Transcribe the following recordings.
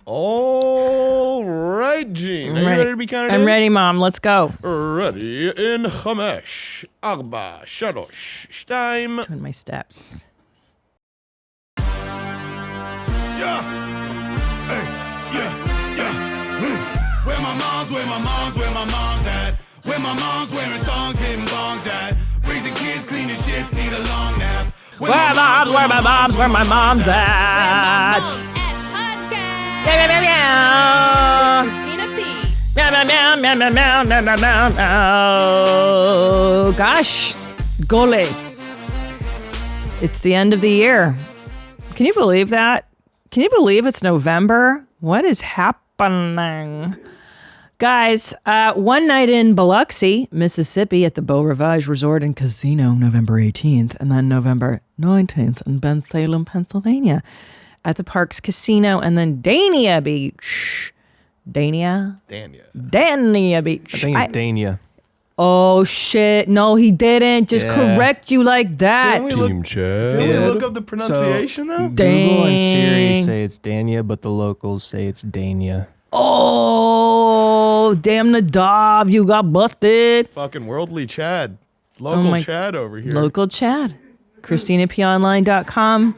All right, Gene. Are you ready to be counted in? I'm ready, Mom. Let's go. Ready in Chamesh, Arba, Shalosh, Shtaim. Doing my steps. Yeah. Hey, yeah. Where my mom's at? Where my mom's wearing thongs, hitting bongs at? Raising kids, cleaning shits, need a long nap. Where my mom's at? Meow, meow, meow, meow. Christina P. Meow, meow, meow, meow, meow, meow, meow, meow, meow, meow. Gosh, gole. It's the end of the year. Can you believe that? Can you believe it's November? What is happening? Guys, one night in Biloxi, Mississippi at the Beau Rivage Resort and Casino, November 18th, and then November 19th in Bensalem, Pennsylvania at the Parks Casino, and then Dania Beach. Dania Beach. I think it's Dania. Oh, shit. No, he didn't. Just correct you like that. Team Chad. Did we look up the pronunciation, though? Google and Siri say it's Dania, but the locals say it's Dania. Oh, damn Nadav, you got busted. Fucking worldly Chad. Local Chad over here. Local Chad. ChristinaPOnline.com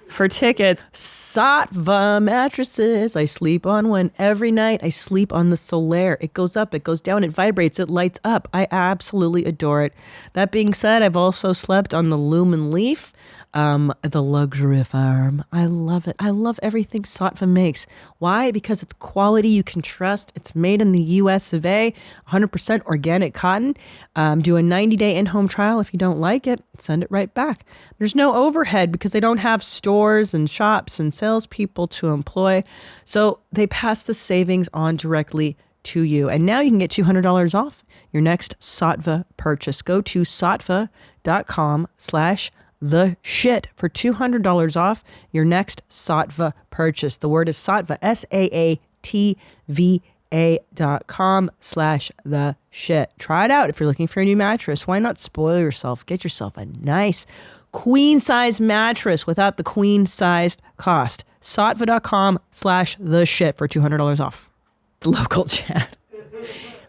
for tickets. Sattva mattresses. I sleep on one every night. I sleep on the Solaire. It goes up, it goes down, it vibrates, it lights up. I absolutely adore it. That being said, I've also slept on the Lumen Leaf, the luxury farm. I love it. I love everything Sattva makes. Why? Because it's quality you can trust. It's made in the US of A, 100% organic cotton. Do a 90-day in-home trial. If you don't like it, send it right back. There's no overhead because they don't have stores and shops and salespeople to employ. So they pass the savings on directly to you. And now you can get $200 off your next Sattva purchase. Go to sattva.com/the shit for $200 off your next Sattva purchase. The word is Sattva, SAATVA.com/the shit. Try it out if you're looking for a new mattress. Why not spoil yourself? Get yourself a nice queen size mattress without the queen sized cost. Sattva.com/the shit for $200 off. The local chat.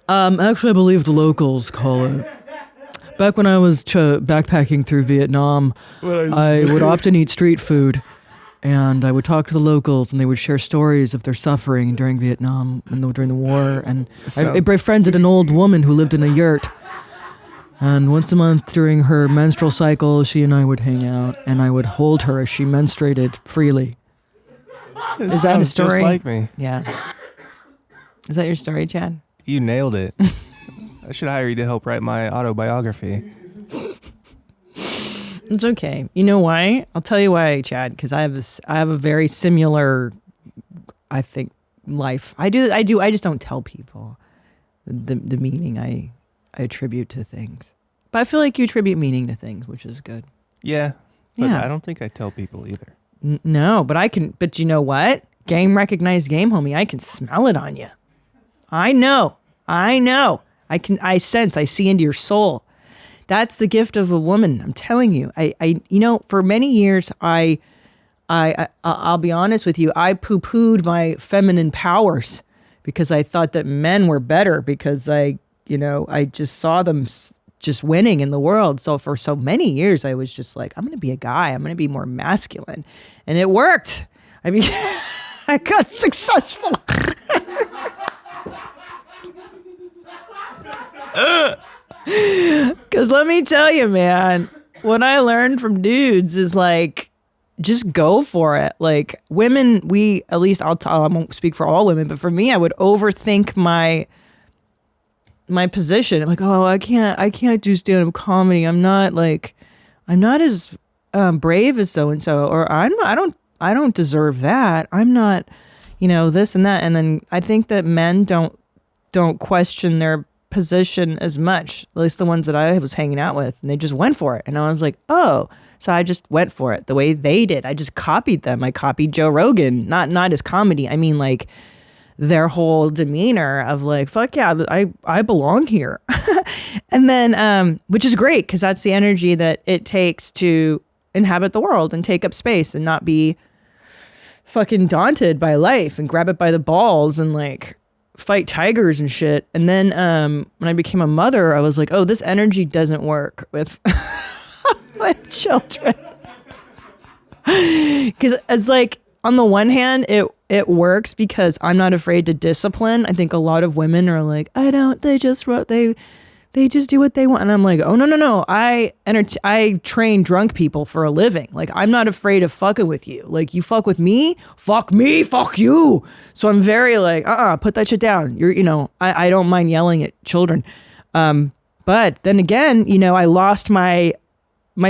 Actually, I believe the locals call it. Back when I was backpacking through Vietnam, I would often eat street food, and I would talk to the locals, and they would share stories of their suffering during Vietnam and during the war. And I befriended an old woman who lived in a yurt. And once a month during her menstrual cycle, she and I would hang out, and I would hold her as she menstruated freely. Is that a story? Just like me. Yeah. Is that your story, Chad? You nailed it. I should hire you to help write my autobiography. It's okay. You know why? I'll tell you why, Chad. Because I have a very similar, I think, life. I just don't tell people the meaning I attribute to things. But I feel like you attribute meaning to things, which is good. Yeah, but Yeah. I don't think I tell people either. No, but I can. But you know what? Game recognized game, homie. I can smell it on you. I know. I sense, I see into your soul. That's the gift of a woman. I'm telling you. For many years, I'll be honest with you. I poo-pooed my feminine powers because I thought that men were better because I just saw them just winning in the world. So for so many years, I was just like, I'm going to be a guy. I'm going to be more masculine. And it worked. I mean, I got successful. Because let me tell you, man, what I learned from dudes is like, just go for it. Like women, I won't speak for all women, but for me, I would overthink my position. I'm like, oh, I can't do stand-up comedy. I'm not as brave as so-and-so, or I don't deserve that. I'm not, this and that. And then I think that men don't question their position as much, at least the ones that I was hanging out with, and they just went for it. And I was like, oh, so I just went for it the way they did. I just copied them. I copied Joe Rogan, not his comedy. I mean, like their whole demeanor of like, fuck yeah, I belong here. And then, which is great because that's the energy that it takes to inhabit the world and take up space and not be fucking daunted by life and grab it by the balls and like fight tigers and shit. And then when I became a mother, I was like, oh, this energy doesn't work with with children. Because it's like, on the one hand, it works because I'm not afraid to discipline. I think a lot of women are like, they just do what they want. And I'm like, oh, no. I train drunk people for a living. Like, I'm not afraid of fucking with you. Like, you fuck with me, fuck you. So I'm very like, put that shit down. I don't mind yelling at children. But then again, I lost my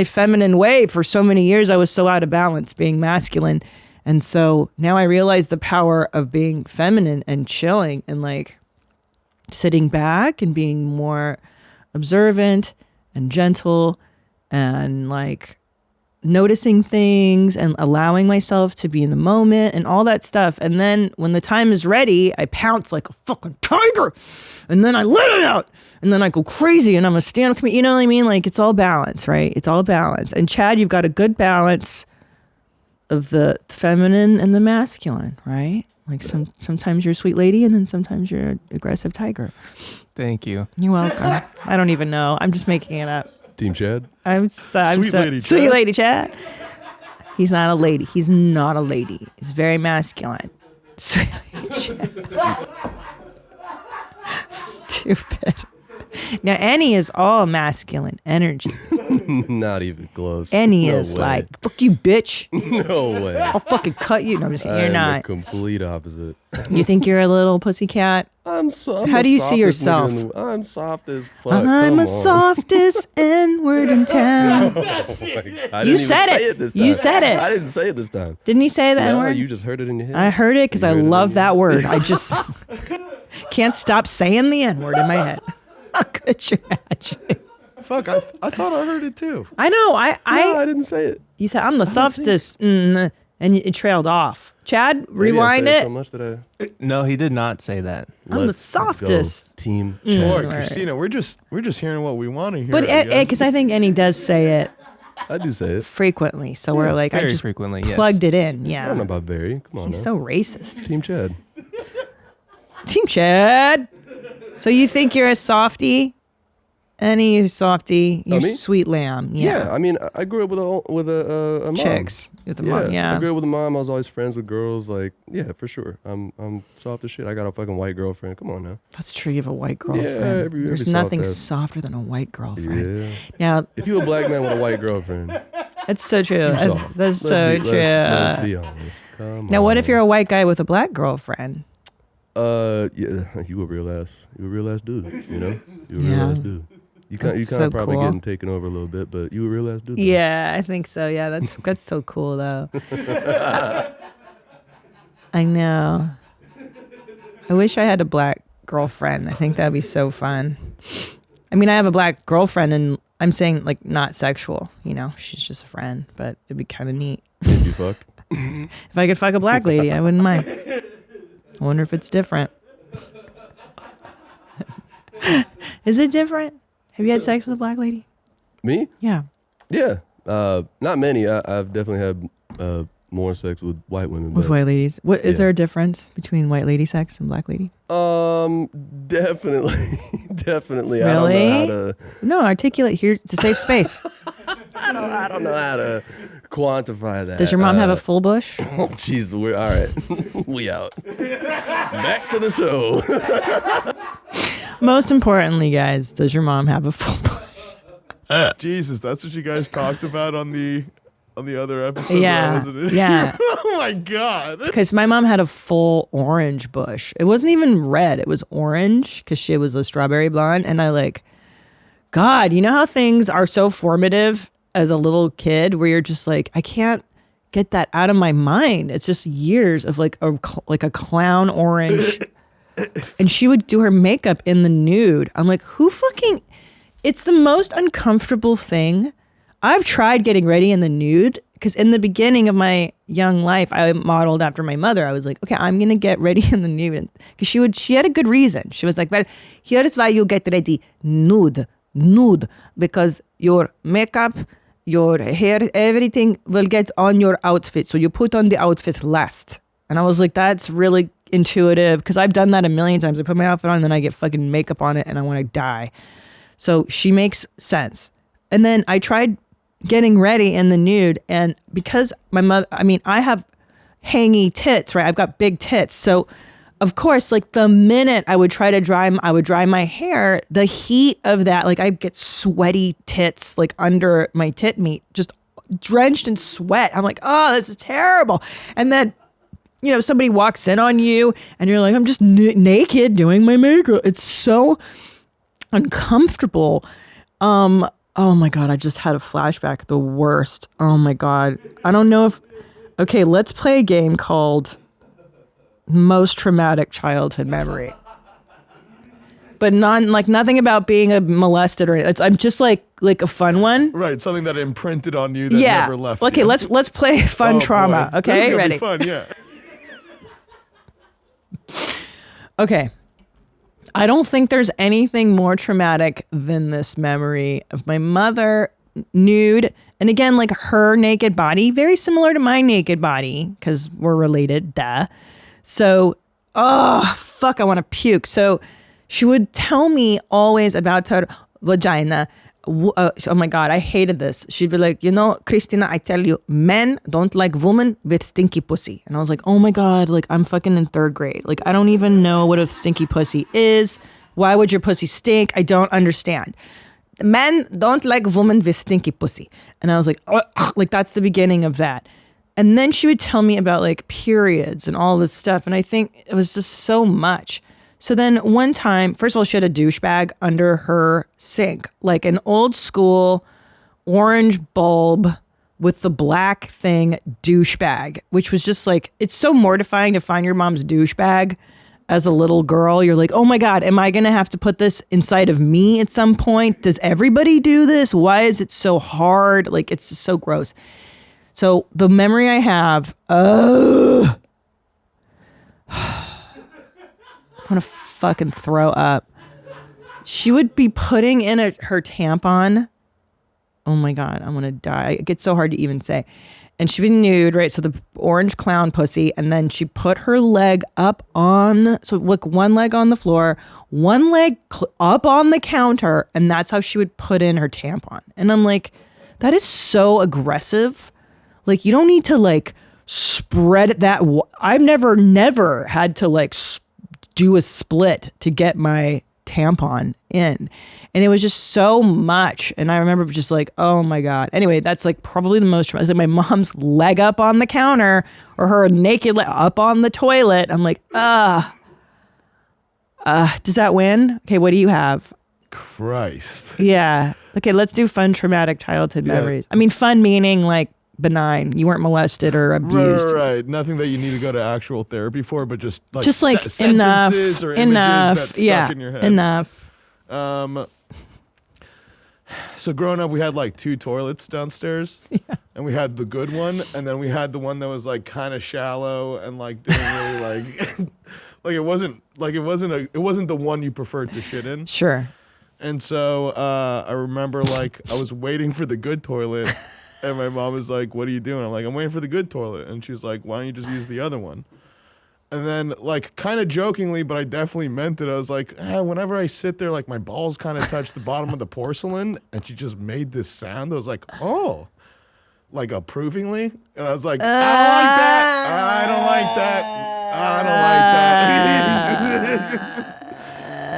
feminine way for so many years. I was so out of balance being masculine. And so now I realize the power of being feminine and chilling and like sitting back and being more observant and gentle and like noticing things and allowing myself to be in the moment and all that stuff. And then when the time is ready, I pounce like a fucking tiger and then I let it out and then I go crazy and I'm a stand-up comedian. You know what I mean? Like, it's all balance, right? It's all balance. And Chad, you've got a good balance of the feminine and the masculine, right? Like sometimes you're a sweet lady and then sometimes you're an aggressive tiger. Thank you. You're welcome. I don't even know. I'm just making it up. Team Chad. Sweet lady Chad. He's not a lady. He's not a lady. He's very masculine. Sweet lady Chad. Stupid. Now, Annie is all masculine energy. Not even close. Annie is like, fuck you, bitch. No way. I'll fucking cut you. No, I'm just kidding. You're not. The complete opposite. You think you're a little pussycat? I'm How do you see yourself? I'm soft as fuck. I'm the softest N-word in town. Oh my God. You said it. You said it. I didn't say it this time. Didn't he say that No, N-word? you just heard it in your head. I heard it because I love that word. I just can't stop saying the N-word in my head. How could you imagine? Fuck, I thought I heard it too. I know. No, I didn't say it. You said, I'm the softest, and it trailed off. Chad, rewind it. So much that No, he did not say that. I'm the softest. Go, team Boy, Chad. Christina, we're just hearing what we want to hear. But because I think Annie does say it I do say it. frequently, so we're like, I Very just frequently, plugged it in. I Yeah. don't know about Barry. Come on He's now. so racist. Team Chad. Team Chad. So you think you're a softie? Annie, you softie. You're me? sweet lamb. Yeah, Yeah. I mean, I grew up with a mom. Chicks. With the mom. I Yeah. grew up with a mom. I was always friends with girls. Like, yeah, for sure. I'm soft as shit. I got a fucking white girlfriend. Come on now. That's true. You have a white girlfriend. every There's soft nothing ass. softer than a white girlfriend. Yeah. Now, If you a black man with a white girlfriend, that's so true. you That's soft. so true. Let's be honest. Come Now, what if on. you're a white guy with a black girlfriend? Yeah, you a real ass dude. You know, you a Yeah. real ass dude. You kind That's of so probably cool. getting taken over a little bit, but you a real ass dude. though. Yeah, I think so. Yeah, that's so cool though. I know. I wish I had a black girlfriend. I think that'd be so fun. I mean, I have a black girlfriend, and I'm saying like not sexual. You know, she's just a friend, but it'd be kind of neat If you fucked. if I could fuck a black lady. I wouldn't mind. I wonder if it's different. Is it different? Have you had sex with a black lady? Me? Yeah. Yeah. Not many. I've definitely had more sex with white women. With but, white ladies. What is yeah. there a difference between white lady sex and black lady? Definitely. Definitely. Really? I don't know how to. No, articulate here. It's a safe space. I don't know how to quantify that. Does your mom have a full bush? Oh, jeez. We're all right. We out. Back to the show. Most importantly, guys, does your mom have a full bush? Jesus, that's what you guys talked about on the other episode. Yeah, Wasn't it? yeah. Oh my God. Because my mom had a full orange bush. It wasn't even red. It was orange because she was a strawberry blonde. And I like, God, you know how things are so formative as a little kid where you're just like, I can't get that out of my mind. It's just years of like a clown orange. And she would do her makeup in the nude. I'm like, who fucking... It's the most uncomfortable thing. I've tried getting ready in the nude because in the beginning of my young life, I modeled after my mother. I was like, okay, I'm going to get ready in the nude. Because she had a good reason. She was like, well, here's why you get ready nude. Because your makeup your hair, everything will get on your outfit. So you put on the outfit last. And I was like, that's really intuitive because I've done that a million times. I put my outfit on and then I get fucking makeup on it and I want to die. So she makes sense. And then I tried getting ready in the nude, and because my mother, I mean, I have hangy tits, right? I've got big tits. So of course, like the minute I would dry my hair, the heat of that, like I get sweaty tits like under my tit meat, just drenched in sweat. I'm like, oh, this is terrible. And then, you know, somebody walks in on you and you're like, I'm just naked doing my makeup. It's so uncomfortable. Oh my God, I just had a flashback. The worst. Oh my God. I don't know if, okay, let's play a game called Most Traumatic Childhood Memory. But nothing about being molested or anything. I'm just like a fun one. Right, something that imprinted on you that never left okay, you. let's play fun trauma. Boy. Okay, this is ready? Be fun, yeah. Okay. I don't think there's anything more traumatic than this memory of my mother nude. And again, like her naked body, very similar to my naked body because we're related, duh. So, oh, fuck, I want to puke. So she would tell me always about her vagina. Oh my God, I hated this. She'd be like, you know, Christina, I tell you, men don't like women with stinky pussy. And I was like, oh my God, like I'm fucking in 3rd grade. Like I don't even know what a stinky pussy is. Why would your pussy stink? I don't understand. Men don't like women with stinky pussy. And I was like, oh, like that's the beginning of that. And then she would tell me about like periods and all this stuff. And I think it was just so much. So then one time, first of all, she had a douchebag under her sink, like an old school orange bulb with the black thing douchebag, which was just like, it's so mortifying to find your mom's douchebag as a little girl. You're like, oh my God, am I going to have to put this inside of me at some point? Does everybody do this? Why is it so hard? Like, it's just so gross. So the memory I have, I want to fucking throw up. She would be putting in her tampon. Oh my God, I'm going to die. It gets so hard to even say. And she'd be nude, right? So the orange clown pussy. And then she put her leg up on, so like one leg on the floor, one leg up on the counter. And that's how she would put in her tampon. And I'm like, that is so aggressive. Like, you don't need to like spread it that. I've never had to like do a split to get my tampon in. And it was just so much. And I remember just like, oh my God. Anyway, that's like probably the most traumatic. Like my mom's leg up on the counter or her naked leg up on the toilet. I'm like, does that win? Okay, what do you have? Christ. Yeah. Okay, let's do fun traumatic childhood memories. I mean, fun meaning like benign. You weren't molested or abused. Right. Nothing that you need to go to actual therapy for, but just like enough, sentences or images that stuck in your head. Enough. So growing up, we had like 2 toilets downstairs, and we had the good one, and then we had the one that was like kind of shallow and like didn't really like, like it wasn't the one you preferred to shit in. Sure. And so I remember like I was waiting for the good toilet. And my mom was like, what are you doing? I'm like, I'm waiting for the good toilet. And she's like, why don't you just use the other one? And then like kind of jokingly, but I definitely meant it. I was like, whenever I sit there, like my balls kind of touch the bottom of the porcelain. And she just made this sound. I was like, oh, like approvingly. And I was like, I don't like that. I don't like that. I don't like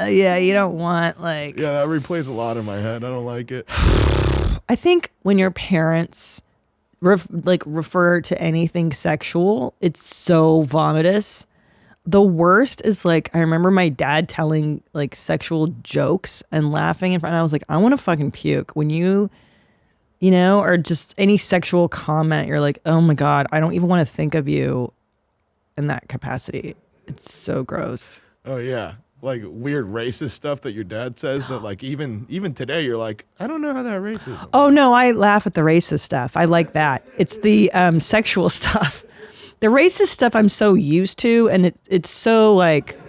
that. Yeah, you don't want like... Yeah, that replays a lot in my head. I don't like it. I think when your parents refer to anything sexual, it's so vomitous. The worst is like, I remember my dad telling like sexual jokes and laughing in front. And I was like, I want to fucking puke. When you know, or just any sexual comment, you're like, oh my God, I don't even want to think of you in that capacity. It's so gross. Oh yeah. Like weird racist stuff that your dad says that like even today you're like, I don't know how that racist. Oh no, I laugh at the racist stuff. I like that. It's the sexual stuff. The racist stuff I'm so used to, and it's so like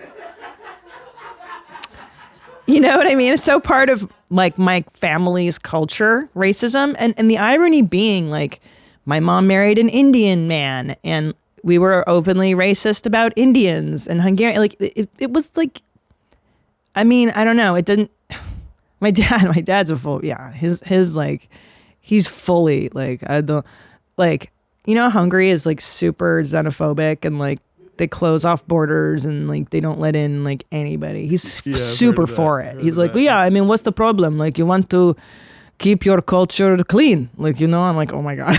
You know what I mean? It's so part of like my family's culture, racism. And the irony being like my mom married an Indian man and we were openly racist about Indians and Hungarian. Like it was like, I mean, I don't know. It didn't, my dad's a full, yeah, his like, he's fully like, I don't like, you know, Hungary is like super xenophobic and like they close off borders and like they don't let in like anybody. He's super for it. He's like, well, yeah, I mean, what's the problem? Like, you want to keep your culture clean. Like, you know, I'm like, oh my God.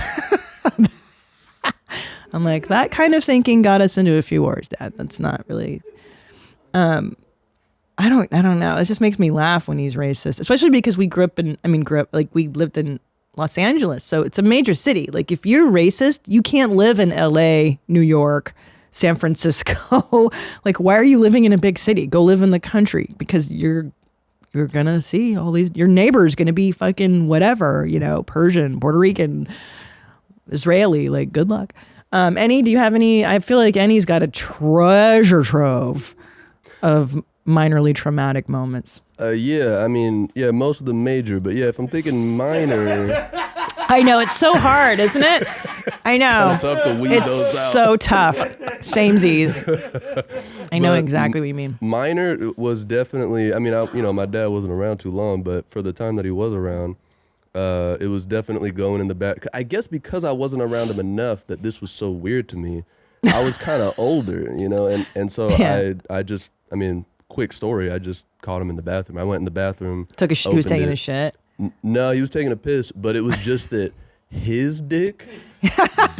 I'm like, that kind of thinking got us into a few wars, Dad. That's not really, I don't know. It just makes me laugh when he's racist, especially because we we lived in Los Angeles. So it's a major city. Like if you're racist, you can't live in LA, New York, San Francisco. Like, why are you living in a big city? Go live in the country because you're gonna see all these, your neighbor's gonna be fucking whatever, you know, Persian, Puerto Rican, Israeli, like good luck. Annie, do you have any? I feel like Annie's got a treasure trove of minorly traumatic moments. Yeah, I mean, yeah, most of the major, but yeah, if I'm thinking minor. I know, it's so hard, isn't it? I know. It's tough to weed those out. It's so tough. Samesies. I know exactly what you mean. Minor was definitely, I mean, my dad wasn't around too long, but for the time that he was around, it was definitely going in the back. I guess because I wasn't around him enough that this was so weird to me. I was kind of older, you know, and so Yeah. I just, I mean, quick story, I just caught him in the bathroom. I went in the bathroom. He was taking a shit. No, he was taking a piss, but it was just that his dick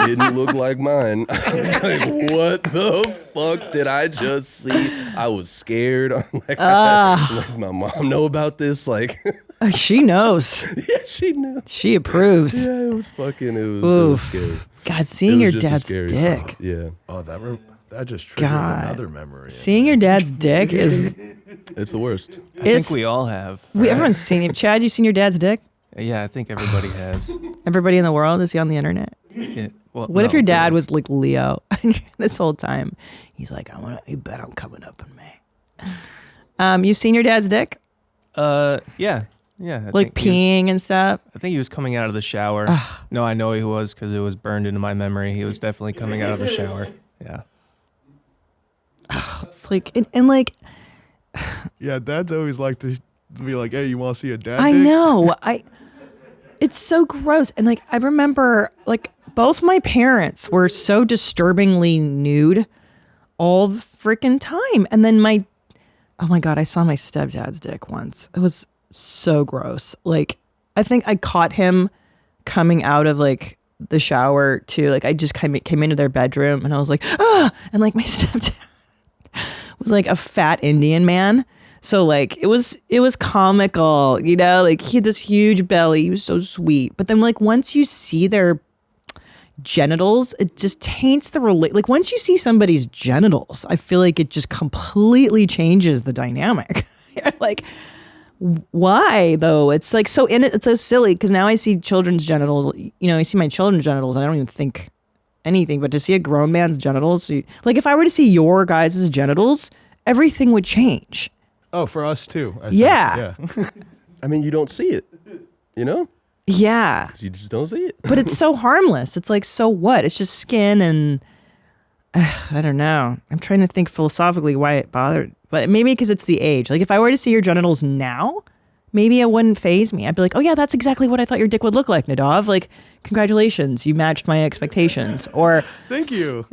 didn't look like mine. I was like, what the fuck did I just see? I was scared. I'm like, does my mom know about this? Like, She knows. yeah, she knew. She approves. Yeah, it was scary. God, seeing It your was just a dad's scary dick. spot. Yeah, Oh, that just triggered God. another memory. Seeing your dad's dick is. it's the worst. I think we all have. Everyone's seen it. Chad, you seen your dad's dick? Yeah, I think everybody has. Everybody in the world, is he on the internet? Yeah, well, What if no, your dad but- was like Leo this whole time? He's like, you bet I'm coming up in May. You seen your dad's dick? Yeah. I Like think he was- peeing and stuff? I think he was coming out of the shower. No, I know he was because it was burned into my memory. He was definitely coming out of the shower. Yeah. It's like, and like, Yeah, dads always like to be like, hey, you want to see a dad I dick? know. It's so gross. And like, I remember like both my parents were so disturbingly nude all the freaking time. And then oh my God, I saw my stepdad's dick once. It was so gross. Like, I think I caught him coming out of like the shower too. Like I just came into their bedroom and I was like, ah, and like my stepdad was like a fat Indian man. So like it was comical, you know, like he had this huge belly. He was so sweet. But then like once you see their genitals, it just taints the like once you see somebody's genitals, I feel like it just completely changes the dynamic. Like, why though? It's like it's so silly because now I see children's genitals, you know, I see my children's genitals and I don't even think anything, but to see a grown man's genitals, like if I were to see your guys' genitals, everything would change. Oh, for us too. I think. Yeah. Yeah. I mean, you don't see it, you know? Yeah. 'Cause you just don't see it. But it's so harmless. It's like, so what? It's just skin and I don't know. I'm trying to think philosophically why it bothered, but maybe because it's the age. Like if I were to see your genitals now, maybe it wouldn't faze me. I'd be like, oh yeah, that's exactly what I thought your dick would look like, Nadav. Like, congratulations, you matched my expectations. Or Thank you.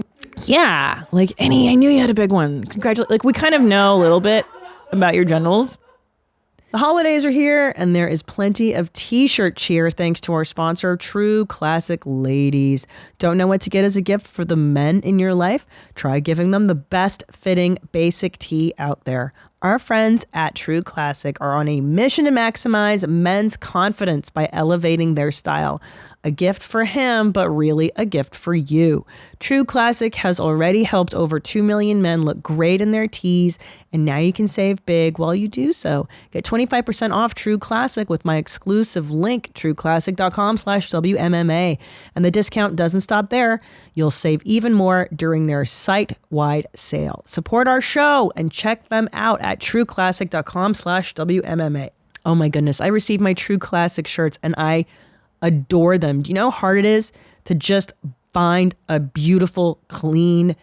yeah, like Annie, I knew you had a big one. Congratulations. Like we kind of know a little bit about your genitals. The holidays are here, and there is plenty of t-shirt cheer thanks to our sponsor, True Classic Ladies. Don't know what to get as a gift for the men in your life? Try giving them the best fitting basic tee out there. Our friends at True Classic are on a mission to maximize men's confidence by elevating their style. A gift for him, but really a gift for you. True Classic has already helped over 2 million men look great in their tees, and now you can save big while you do so. Get 25% off True Classic with my exclusive link, trueclassic.com/WMMA. And the discount doesn't stop there. You'll save even more during their site-wide sale. Support our show and check them out at trueclassic.com/WMMA. Oh my goodness, I received my True Classic shirts and I adore them. Do you know how hard it is to just find a beautiful, clean,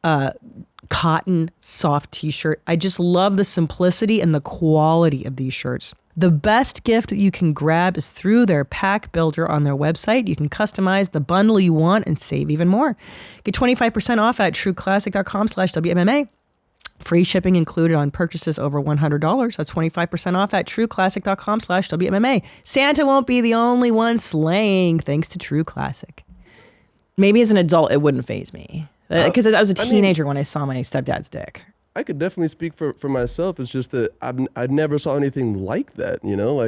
cotton, soft t-shirt? I just love the simplicity and the quality of these shirts. The best gift that you can grab is through their pack builder on their website. You can customize the bundle you want and save even more. Get 25% off at trueclassic.com/WMMA. Free shipping included on purchases over $100. That's 25% off at trueclassic.com/WMMA. Santa won't be the only one slaying thanks to True Classic. Maybe as an adult, it wouldn't faze me. Because I was a teenager when I saw my stepdad's dick. I could definitely speak for myself. It's just that I never saw anything like that, you know?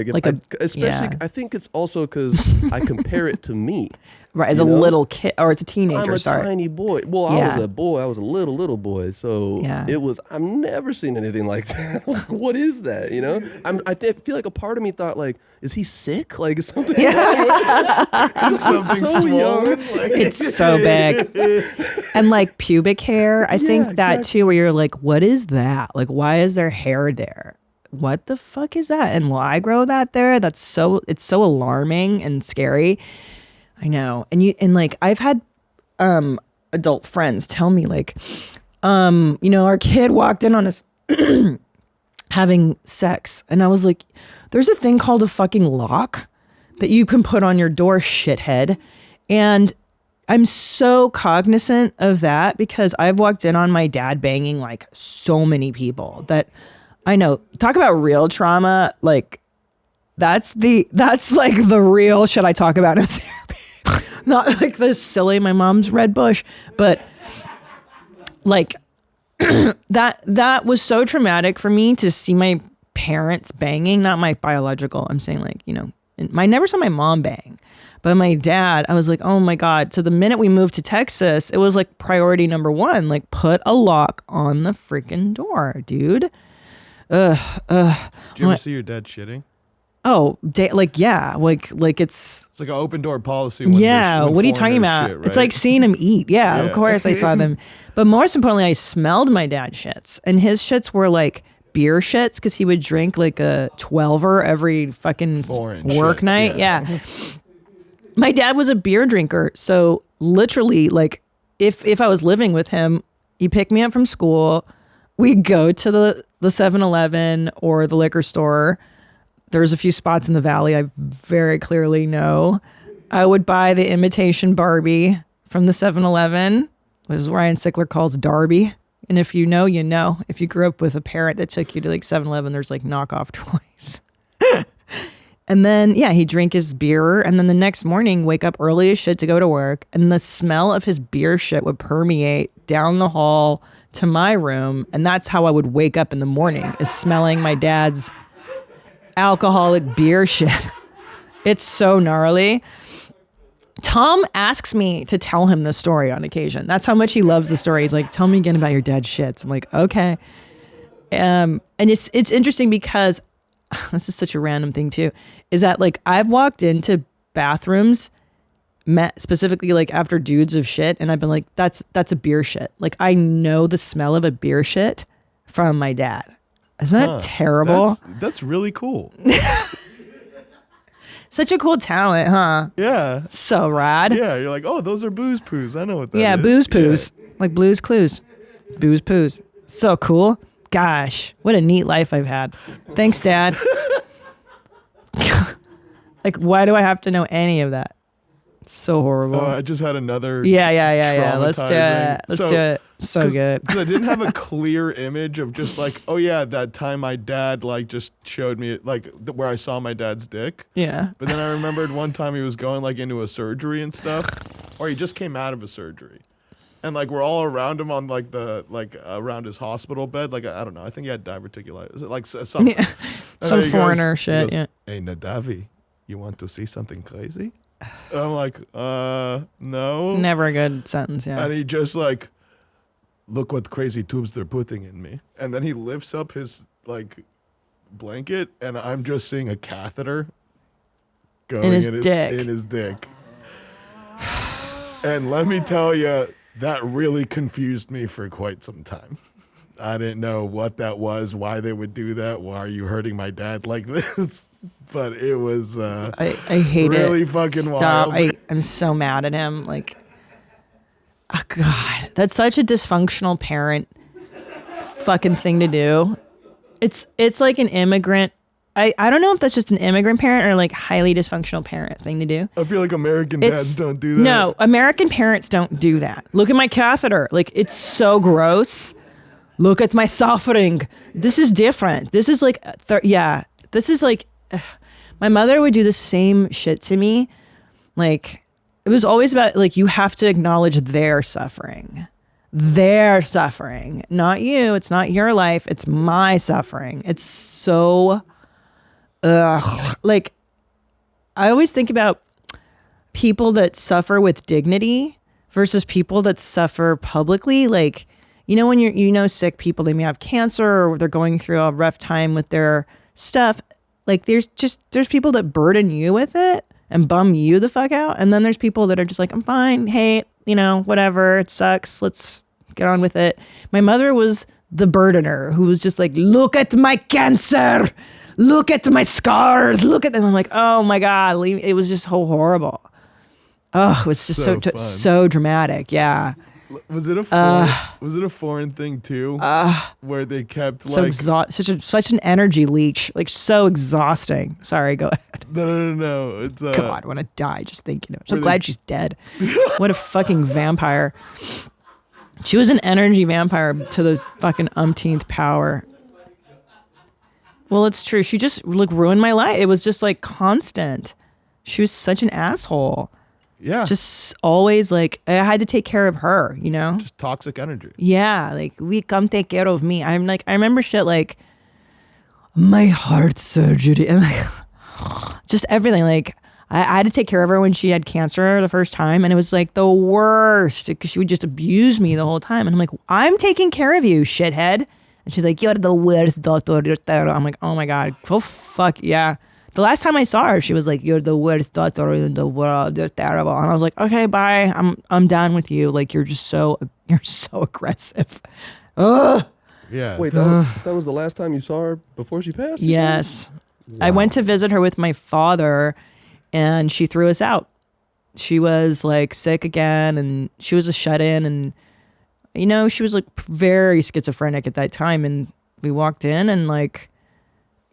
Especially, I think it's also because I compare it to me. Right, as a little kid, or as a teenager, I'm a tiny boy. Well, I was a boy. I was a little boy. So I've never seen anything like that. I was like, what is that, you know? I feel like a part of me thought, like, is he sick? Like, is something wrong? Something so swollen. young. It's so big. And like pubic hair, I think that too, where you're like, what is that? Like, why is there hair there? What the fuck is that? And will I grow that there? It's so alarming and scary. I know. And like I've had adult friends tell me like, our kid walked in on us having sex. And I was like, there's a thing called a fucking lock that you can put on your door, shithead. And I'm so cognizant of that because I've walked in on my dad banging like so many people that I know. Talk about real trauma. Like that's like the real shit I talk about in therapy. Not like this silly my mom's red bush, but like that was so traumatic for me to see my parents banging, not my biological. I'm saying like, I never saw my mom bang, but my dad, I was like, oh my God. So the minute we moved to Texas, it was like priority number one, like put a lock on the freaking door, dude. Did you ever see your dad shitting? Oh, like it's like an open door policy. What are you talking about? Shit, right? It's like seeing him eat. Yeah, of course I saw them. But most importantly, I smelled my dad's shits, and his shits were like beer shits because he would drink like a 12er every fucking work night. Yeah. My dad was a beer drinker, so literally, like if I was living with him, he picked me up from school. We'd go to the 7-Eleven or the liquor store. There's a few spots in the valley I very clearly know. I would buy the imitation Barbie from the 7-Eleven, which is Ryan Sickler calls Darby. And if you know, you know. If you grew up with a parent that took you to like 7-Eleven, there's like knockoff toys. And then, he'd drink his beer. And then the next morning, wake up early as shit to go to work. And the smell of his beer shit would permeate down the hall to my room. And that's how I would wake up in the morning, is smelling my dad's alcoholic beer shit. It's so gnarly. Tom asks me to tell him this story on occasion. That's how much he loves the story. He's like, tell me again about your dad's shits. I'm like, okay. And it's interesting because this is such a random thing too, is that like I've walked into bathrooms specifically like after dudes of shit, and I've been like, that's a beer shit. Like I know the smell of a beer shit from my dad. Isn't that terrible? That's really cool. Such a cool talent, huh? Yeah. So rad. Yeah, you're like, oh, those are booze poos. I know what that is. Yeah, booze poos. Like Blue's Clues. Booze poos. So cool. Gosh, what a neat life I've had. Thanks, Dad. Like, why do I have to know any of that? It's so horrible. I just had another. Yeah. Let's do it. Let's do it. So good. Because I didn't have a clear image of just like, oh yeah, that time my dad like just showed me like where I saw my dad's dick. Yeah. But then I remembered one time he was going like into a surgery and stuff, or he just came out of a surgery, and like we're all around him on like around his hospital bed. Like I don't know. I think he had diverticulitis. Like something. Some foreigner shit. He goes, hey Nadavi, you want to see something crazy? And I'm like, no. Never a good sentence, yeah. And he just like, look what crazy tubes they're putting in me. And then he lifts up his like blanket, and I'm just seeing a catheter going In his dick. In his dick. And let me tell you, that really confused me for quite some time. I didn't know what that was, why they would do that. Why are you hurting my dad like this? But it was I hate it. really fucking Stop. wild. I'm so mad at him. Like, oh God, that's such a dysfunctional parent fucking thing to do. It's like an immigrant. I don't know if that's just an immigrant parent or like highly dysfunctional parent thing to do. I feel like American dads don't do that. No, American parents don't do that. Look at my catheter. Like, it's so gross. Look at my suffering. This is different. This is like, this is like, my mother would do the same shit to me. Like, it was always about like, you have to acknowledge their suffering. Their suffering. Not you. It's not your life. It's my suffering. It's so, like, I always think about people that suffer with dignity versus people that suffer publicly. Like, you know, when you're, sick people, they may have cancer or they're going through a rough time with their stuff. Like, there's people that burden you with it and bum you the fuck out. And then there's people that are just like, I'm fine. Hey, whatever. It sucks. Let's get on with it. My mother was the burdener who was just like, look at my cancer. Look at my scars. Look at them. I'm like, oh my God. It was just so horrible. Oh, it was just so dramatic. Yeah. Was it a foreign thing too? Where they kept so like such an energy leech, like so exhausting. Sorry, go ahead. No. It's God, I want to die just thinking of it. So glad she's dead. What a fucking vampire. She was an energy vampire to the fucking umpteenth power. Well, it's true. She just like ruined my life. It was just like constant. She was such an asshole. Yeah. Just always like, I had to take care of her, Just toxic energy. Yeah. Like, we come take care of me. I'm like, I remember shit like my heart surgery and like just everything. Like, I had to take care of her when she had cancer the first time. And it was like the worst because she would just abuse me the whole time. And I'm like, I'm taking care of you, shithead. And she's like, you're the worst daughter. You're terrible. I'm like, oh my God. Oh, fuck. Yeah. The last time I saw her, she was like, you're the worst daughter in the world. You're terrible. And I was like, okay, bye. I'm done with you. Like, you're so aggressive. Ugh. Yeah. Wait, that was the last time you saw her before she passed? Yes. Wow. I went to visit her with my father and she threw us out. She was like sick again and she was a shut-in and, she was like very schizophrenic at that time. And we walked in and like,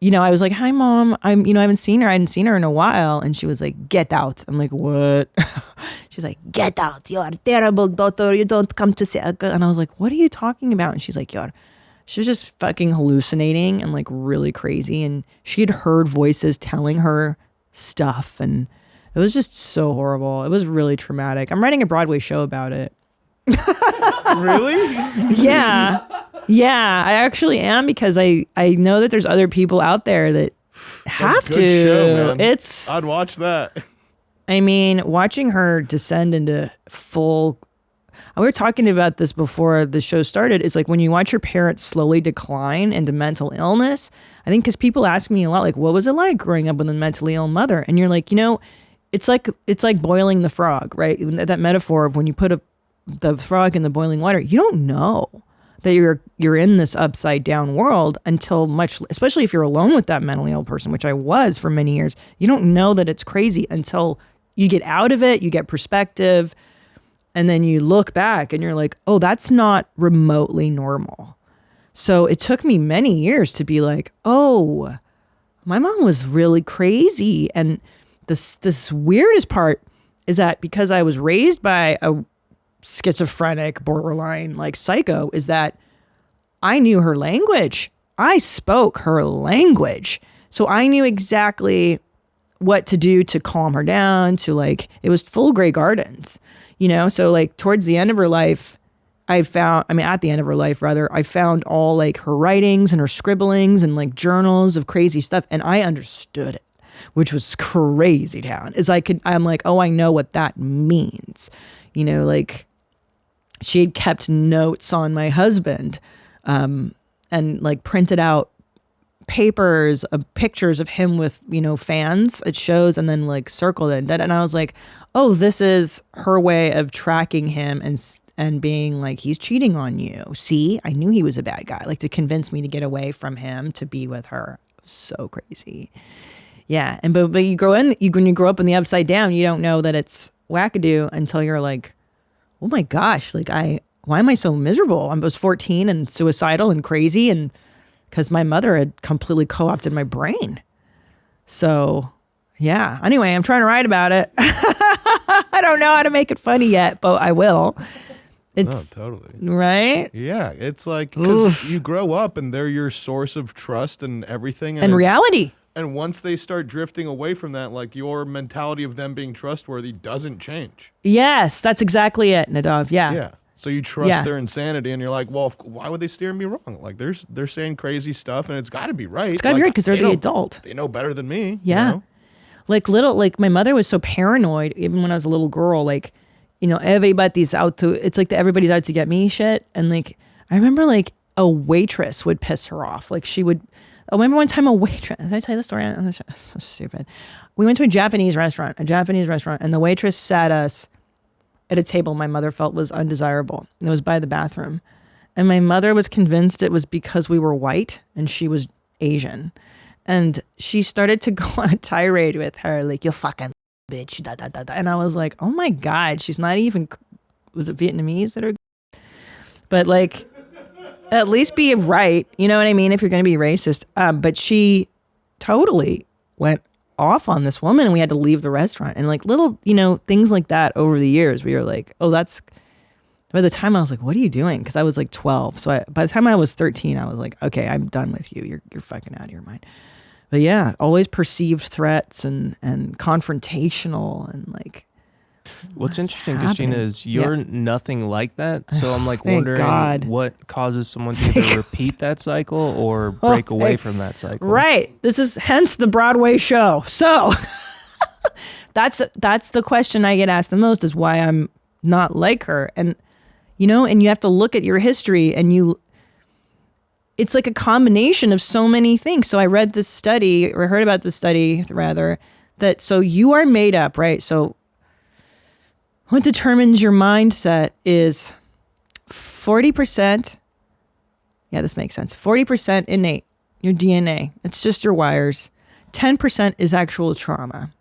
I was like, hi, Mom. I haven't seen her. I hadn't seen her in a while. And she was like, get out. I'm like, what? She's like, get out. You're a terrible daughter. You don't come to see. And I was like, what are you talking about? And she's like, she was just fucking hallucinating and like really crazy. And she had heard voices telling her stuff. And it was just so horrible. It was really traumatic. I'm writing a Broadway show about it. Really? Yeah. Yeah, I actually am because I know that there's other people out there that have That's a good show, man. I'd watch that. I mean, watching her descend into full. We were talking about this before the show started. It's like when you watch your parents slowly decline into mental illness. I think because people ask me a lot, like, what was it like growing up with a mentally ill mother? And you're like, it's like boiling the frog, right? That metaphor of when you put the frog in the boiling water, you don't know that you're in this upside down world until especially if you're alone with that mentally ill person, which I was for many years. You don't know that it's crazy until you get out of it, you get perspective, and then you look back and you're like, oh, that's not remotely normal. So it took me many years to be like, oh, my mom was really crazy. And this weirdest part is that because I was raised by a schizophrenic, borderline like psycho, is that I knew her language. I spoke her language. So I knew exactly what to do to calm her down, to like, it was full Grey Gardens, So like towards the end of her life, at the end of her life rather, I found all like her writings and her scribblings and like journals of crazy stuff. And I understood it. which was crazy town. I'm like, oh, I know what that means. You know, like she had kept notes on my husband, and like printed out papers of pictures of him with, you know, fans at shows, and then like circled it. And I was like, oh, this is her way of tracking him and being like, he's cheating on you. See, I knew he was a bad guy. Like to convince me to get away from him to be with her. So crazy. Yeah. And but when you grow up in the upside down, you don't know that it's wackadoo until you're like, oh my gosh, like why am I so miserable? I was 14 and suicidal and crazy, and because my mother had completely co-opted my brain. So yeah. Anyway, I'm trying to write about it. I don't know how to make it funny yet, but I will. It's totally. Right? Yeah. It's like, because you grow up and they're your source of trust and everything. And reality. And once they start drifting away from that, like your mentality of them being trustworthy doesn't change. Yes, that's exactly it, Nadav. Yeah. Yeah. So you trust their insanity, and you're like, well, why would they steer me wrong? Like they're saying crazy stuff, and it's got to be right. It's got to be right because they're the adult. They know better than me. Yeah. You know? Like my mother was so paranoid, even when I was a little girl, like, you know, everybody's out to, it's like everybody's out to get me shit. And like, I remember like a waitress would piss her off. Like I remember one time a waitress, did I tell you the story? That's so stupid. We went to a Japanese restaurant, and the waitress sat us at a table my mother felt was undesirable. It was by the bathroom. And my mother was convinced it was because we were white and she was Asian. And she started to go on a tirade with her, like, you fucking bitch, da, da, da, da. And I was like, oh my God, she's not even, was it Vietnamese that are? But like, at least be right. You know what I mean? If you're going to be racist. But she totally went off on this woman, and we had to leave the restaurant. And like little, you know, things like that over the years, we were like, oh, that's, by the time I was like, what are you doing? Because I was like 12. So by the time I was 13, I was like, okay, I'm done with you. You're fucking out of your mind. But yeah, always perceived threats and confrontational and like. What's interesting, Christina, is you're nothing like that. So I'm like wondering what causes someone to either repeat that cycle or break away from that cycle. Right. This is hence the Broadway show. So that's the question I get asked the most, is why I'm not like her. And, you know, and you have to look at your history, and it's like a combination of so many things. So I read this study, or heard about this study rather, that so you are made up, right? So what determines your mindset is 40%. Yeah, this makes sense. 40% innate, your DNA. It's just your wires. 10% is actual trauma.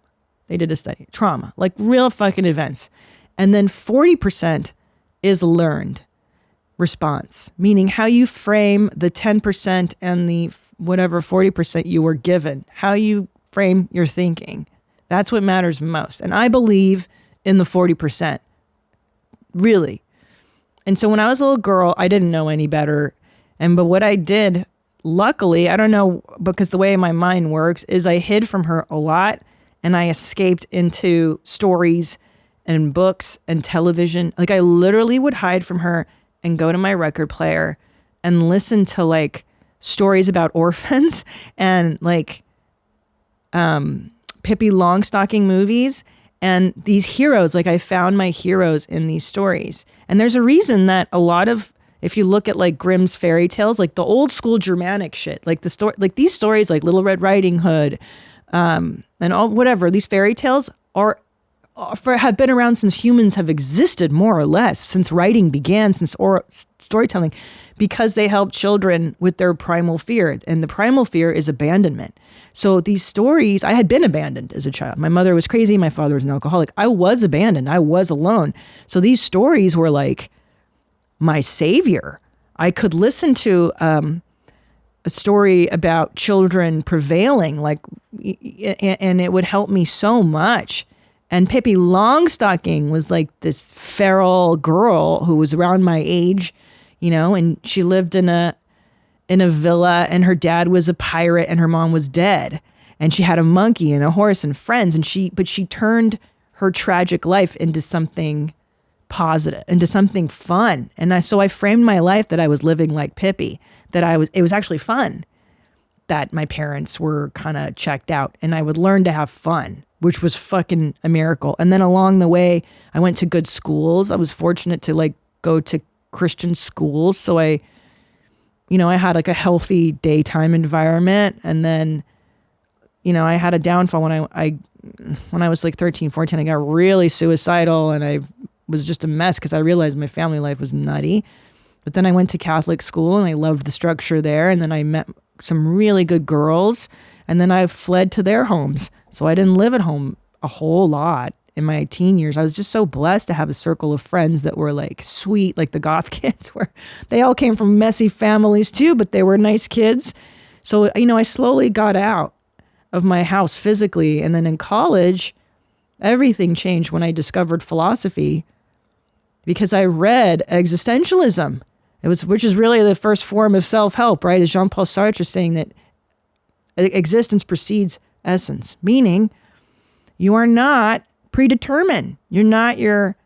They did a study. Trauma, like real fucking events. And then 40% is learned response, meaning how you frame the 10% and the whatever 40% you were given, how you frame your thinking. That's what matters most. And I believe in the 40%, really. And so when I was a little girl, I didn't know any better. But what I did, luckily, I don't know, because the way my mind works, is I hid from her a lot, and I escaped into stories and books and television. Like I literally would hide from her and go to my record player and listen to like stories about orphans and like Pippi Longstocking movies. And these heroes, like I found my heroes in these stories. And there's a reason that a lot of, if you look at like Grimm's fairy tales, like the old school Germanic shit, like the story, like these stories, like Little Red Riding Hood, and all whatever, these fairy tales have been around since humans have existed, more or less, since writing began, since storytelling, because they help children with their primal fear. And the primal fear is abandonment. So these stories, I had been abandoned as a child. My mother was crazy. My father was an alcoholic. I was abandoned. I was alone. So these stories were like my savior. I could listen to a story about children prevailing, like, and it would help me so much. And Pippi Longstocking was like this feral girl who was around my age, you know, and she lived in a villa, and her dad was a pirate and her mom was dead. And she had a monkey and a horse and friends. But she turned her tragic life into something positive, into something fun. And so I framed my life that I was living like Pippi, it was actually fun. that my parents were kind of checked out, and I would learn to have fun, which was fucking a miracle. And then along the way, I went to good schools. I was fortunate to like go to Christian schools. So I had like a healthy daytime environment. And then, I had a downfall when I was like 13, 14, I got really suicidal, and I was just a mess because I realized my family life was nutty. But then I went to Catholic school and I loved the structure there. And then I met some really good girls, and then I fled to their homes. So I didn't live at home a whole lot in my teen years. I was just so blessed to have a circle of friends that were like sweet, like the goth kids, where they all came from messy families too, but they were nice kids. So, I slowly got out of my house physically. And then in college, everything changed when I discovered philosophy, because I read existentialism. Which is really the first form of self-help, right? As Jean-Paul Sartre is saying that existence precedes essence, meaning you are not predetermined. You're not your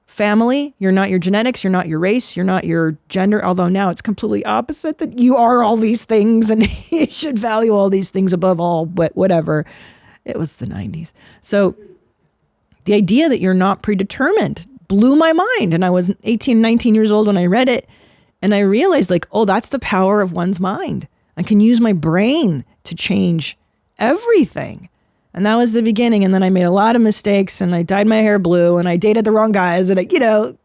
family. You're not your genetics. You're not your race. You're not your gender. Although now it's completely opposite, that you are all these things and you should value all these things above all, but whatever. It was the 90s. So the idea that you're not predetermined blew my mind. And I was 18, 19 years old when I read it. And I realized like, oh, that's the power of one's mind. I can use my brain to change everything. And that was the beginning. And then I made a lot of mistakes, and I dyed my hair blue, and I dated the wrong guys, and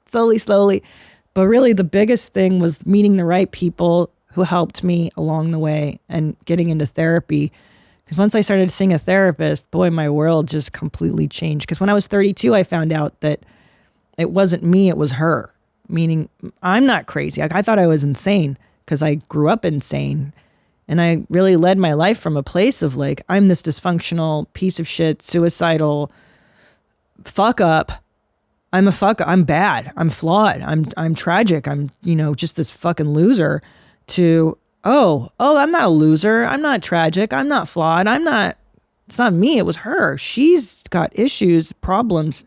slowly. But really the biggest thing was meeting the right people who helped me along the way and getting into therapy. Because once I started seeing a therapist, boy, my world just completely changed. Because when I was 32, I found out that it wasn't me, it was her. Meaning I'm not crazy. Like, I thought I was insane because I grew up insane. And I really led my life from a place of like, I'm this dysfunctional piece of shit, suicidal fuck up. I'm a fuck up. I'm bad. I'm flawed. I'm tragic. I'm, just this fucking loser. To, oh, I'm not a loser. I'm not tragic. I'm not flawed. It's not me. It was her. She's got issues, problems.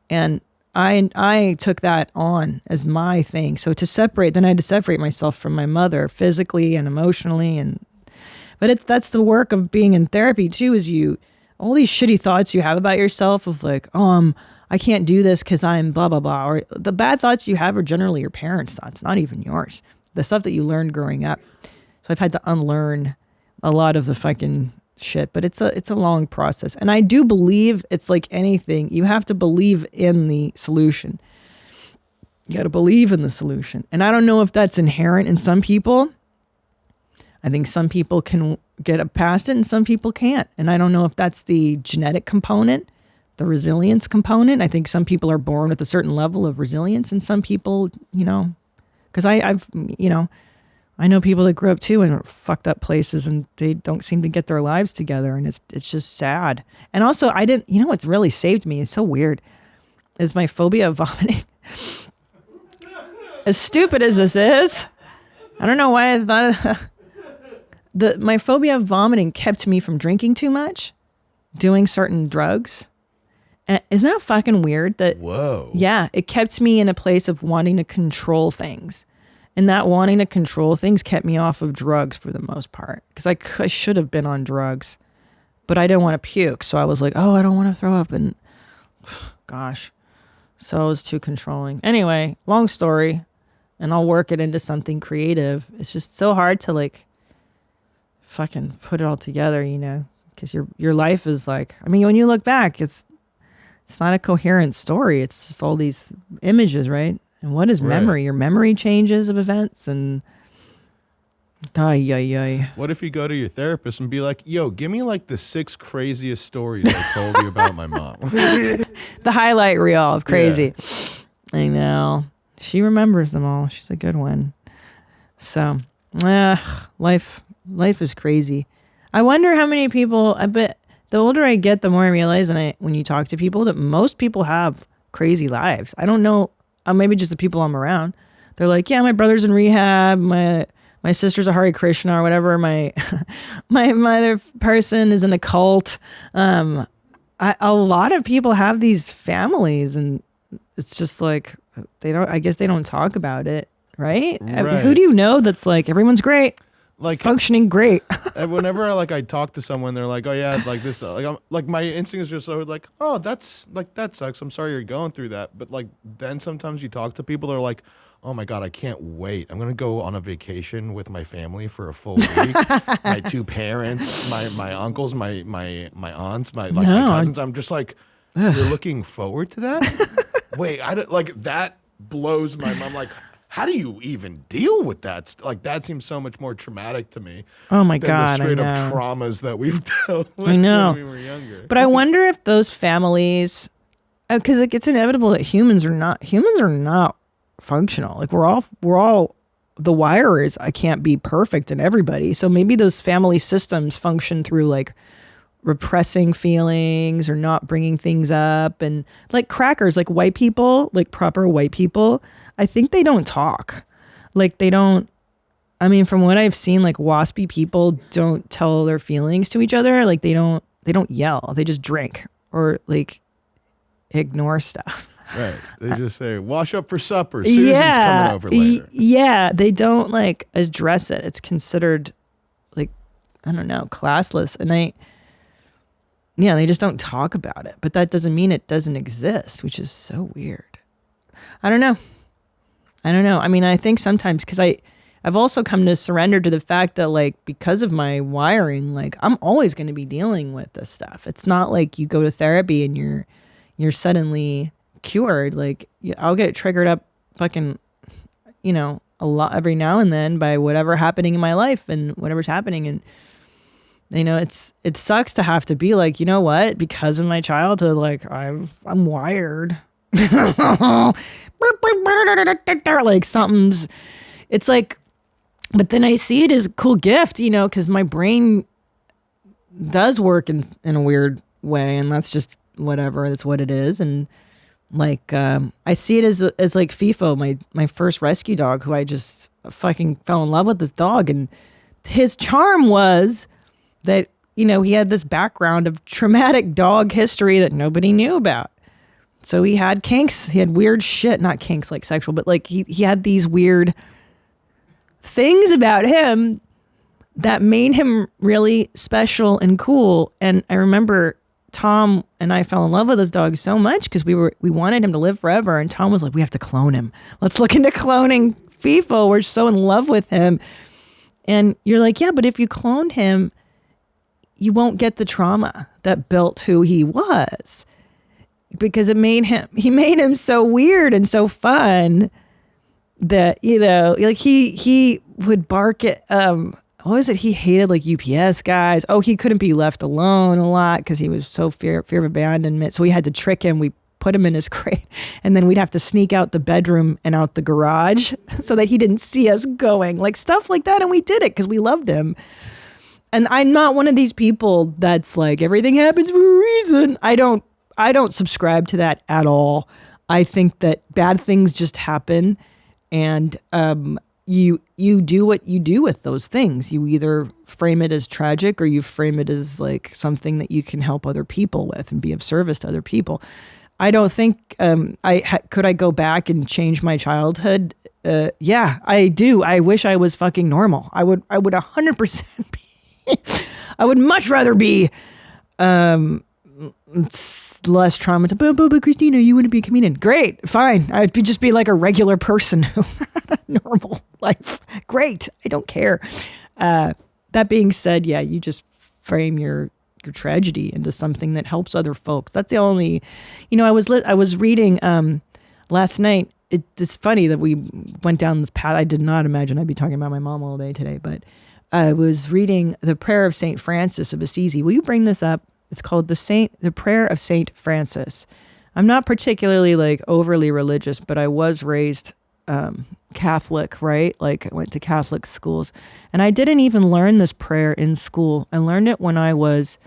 And I took that on as my thing. So then I had to separate myself from my mother physically and emotionally. But that's the work of being in therapy too, is all these shitty thoughts you have about yourself of like, I can't do this because I'm blah, blah, blah. Or the bad thoughts you have are generally your parents' thoughts, not even yours. The stuff that you learned growing up. So I've had to unlearn a lot of the fucking shit, but it's a long process. And I do believe it's like anything. You have to believe in the solution. You got to believe in the solution. And I don't know if that's inherent in some people. I think some people can get past it and some people can't. And I don't know if that's the genetic component, the resilience component. I think some people are born with a certain level of resilience, and some people, because I know people that grew up too in fucked up places, and they don't seem to get their lives together, and it's just sad. And also, what's really saved me, it's so weird, is my phobia of vomiting. As stupid as this is, I don't know why I thought my phobia of vomiting kept me from drinking too much, doing certain drugs. And isn't that fucking weird? Whoa. Yeah, it kept me in a place of wanting to control things. And that wanting to control things kept me off of drugs for the most part. Because I should have been on drugs, but I didn't want to puke. So I was like, I don't want to throw up. And gosh, so I was too controlling. Anyway, long story. And I'll work it into something creative. It's just so hard to like fucking put it all together, because your life is like, when you look back, it's not a coherent story. It's just all these images, right? And what is memory? Your memory changes of events, and What if you go to your therapist and be like, yo, give me like the 6 craziest stories I told you about my mom. The highlight reel of crazy. Yeah. I know. She remembers them all. She's a good one. So, life is crazy. I wonder how many people, I bet the older I get, the more I realize, when you talk to people, that most people have crazy lives. I don't know. Maybe just the people I'm around. They're like, yeah, my brother's in rehab. My sister's a Hare Krishna or whatever. My other person is in a cult. A lot of people have these families, and it's just like I guess they don't talk about it, right? Right. Who do you know that's like, everyone's great? like functioning great. whenever I talk to someone, they're like, "Oh yeah, like this." Like my instinct is just so like, "Oh, that sucks. I'm sorry you're going through that." But like then sometimes you talk to people, they're like, "Oh my god, I can't wait. I'm gonna go on a vacation with my family for a full week. My two parents, my uncles, my aunts, my cousins." I'm just like, "You're looking forward to that?" Wait, I don't like that. Blows my mind. Like, how do you even deal with that? Like, that seems so much more traumatic to me. Oh my than God, the straight I up know. traumas that we've dealt with I know. when we were younger. But I wonder if those families, because it's inevitable that humans are not functional. Like we're all the wire is I can't be perfect in everybody. So maybe those family systems function through like repressing feelings or not bringing things up, and like crackers, like white people, like proper white people, I think they don't talk. Like they don't, I mean, from what I've seen, like waspy people don't tell their feelings to each other. Like they don't yell. They just drink or like ignore stuff. Right. They just say, "Wash up for supper. Susan's coming over later." Yeah. They don't like address it. It's considered like, I don't know, classless. And they just don't talk about it. But that doesn't mean it doesn't exist, which is so weird. I don't know. I mean, I think sometimes because I've also come to surrender to the fact that like because of my wiring, like I'm always going to be dealing with this stuff. It's not like you go to therapy and you're suddenly cured. Like I'll get triggered up fucking, a lot every now and then by whatever happening in my life and whatever's happening. And it sucks to have to be like, you know what, because of my childhood, like I'm wired. Like something's, it's like, but then I see it as a cool gift, because my brain does work in a weird way, and that's just whatever, that's what it is. And like I see it as like FIFO, my first rescue dog, who I just fucking fell in love with this dog, and his charm was that he had this background of traumatic dog history that nobody knew about. So he had kinks, he had weird shit, not kinks like sexual, but like he had these weird things about him that made him really special and cool. And I remember Tom and I fell in love with this dog so much because we wanted him to live forever. And Tom was like, "We have to clone him. Let's look into cloning FIFO. We're so in love with him." And you're like, yeah, but if you cloned him, you won't get the trauma that built who he was, because he made him so weird and so fun that, like he would bark at, what was it? He hated like UPS guys. Oh, he couldn't be left alone a lot because he was so fear of abandonment. So we had to trick him. We put him in his crate, and then we'd have to sneak out the bedroom and out the garage so that he didn't see us going, like stuff like that. And we did it because we loved him. And I'm not one of these people that's like, everything happens for a reason. I don't subscribe to that at all. I think that bad things just happen, and you do what you do with those things. You either frame it as tragic or you frame it as like something that you can help other people with and be of service to other people. I don't think could I go back and change my childhood? Yeah, I do. I wish I was fucking normal. I would 100% be. I would much rather be less traumatized. But Christina, you wouldn't be a comedian. Great, fine. I'd just be like a regular person who had a normal life. Great, I don't care. That being said, yeah, you just frame your tragedy into something that helps other folks. That's the only, I was reading last night. It's funny that we went down this path. I did not imagine I'd be talking about my mom all day today, but I was reading the prayer of St. Francis of Assisi. Will you bring this up? It's called the prayer of St. Francis. I'm not particularly like overly religious, but I was raised Catholic, right? Like I went to Catholic schools, and I didn't even learn this prayer in school. I learned it when I was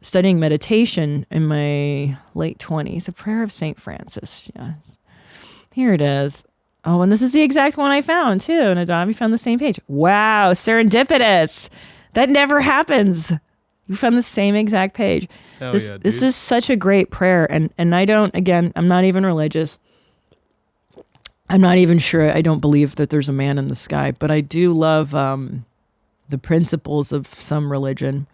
studying meditation in my late 20s. The prayer of St. Francis. Yeah. Here it is. Oh, and this is the exact one I found too. And Adami found the same page. Wow, serendipitous. That never happens. You found the same exact page. This is such a great prayer. And I don't, again, I'm not even religious. I'm not even sure. I don't believe that there's a man in the sky, but I do love the principles of some religion.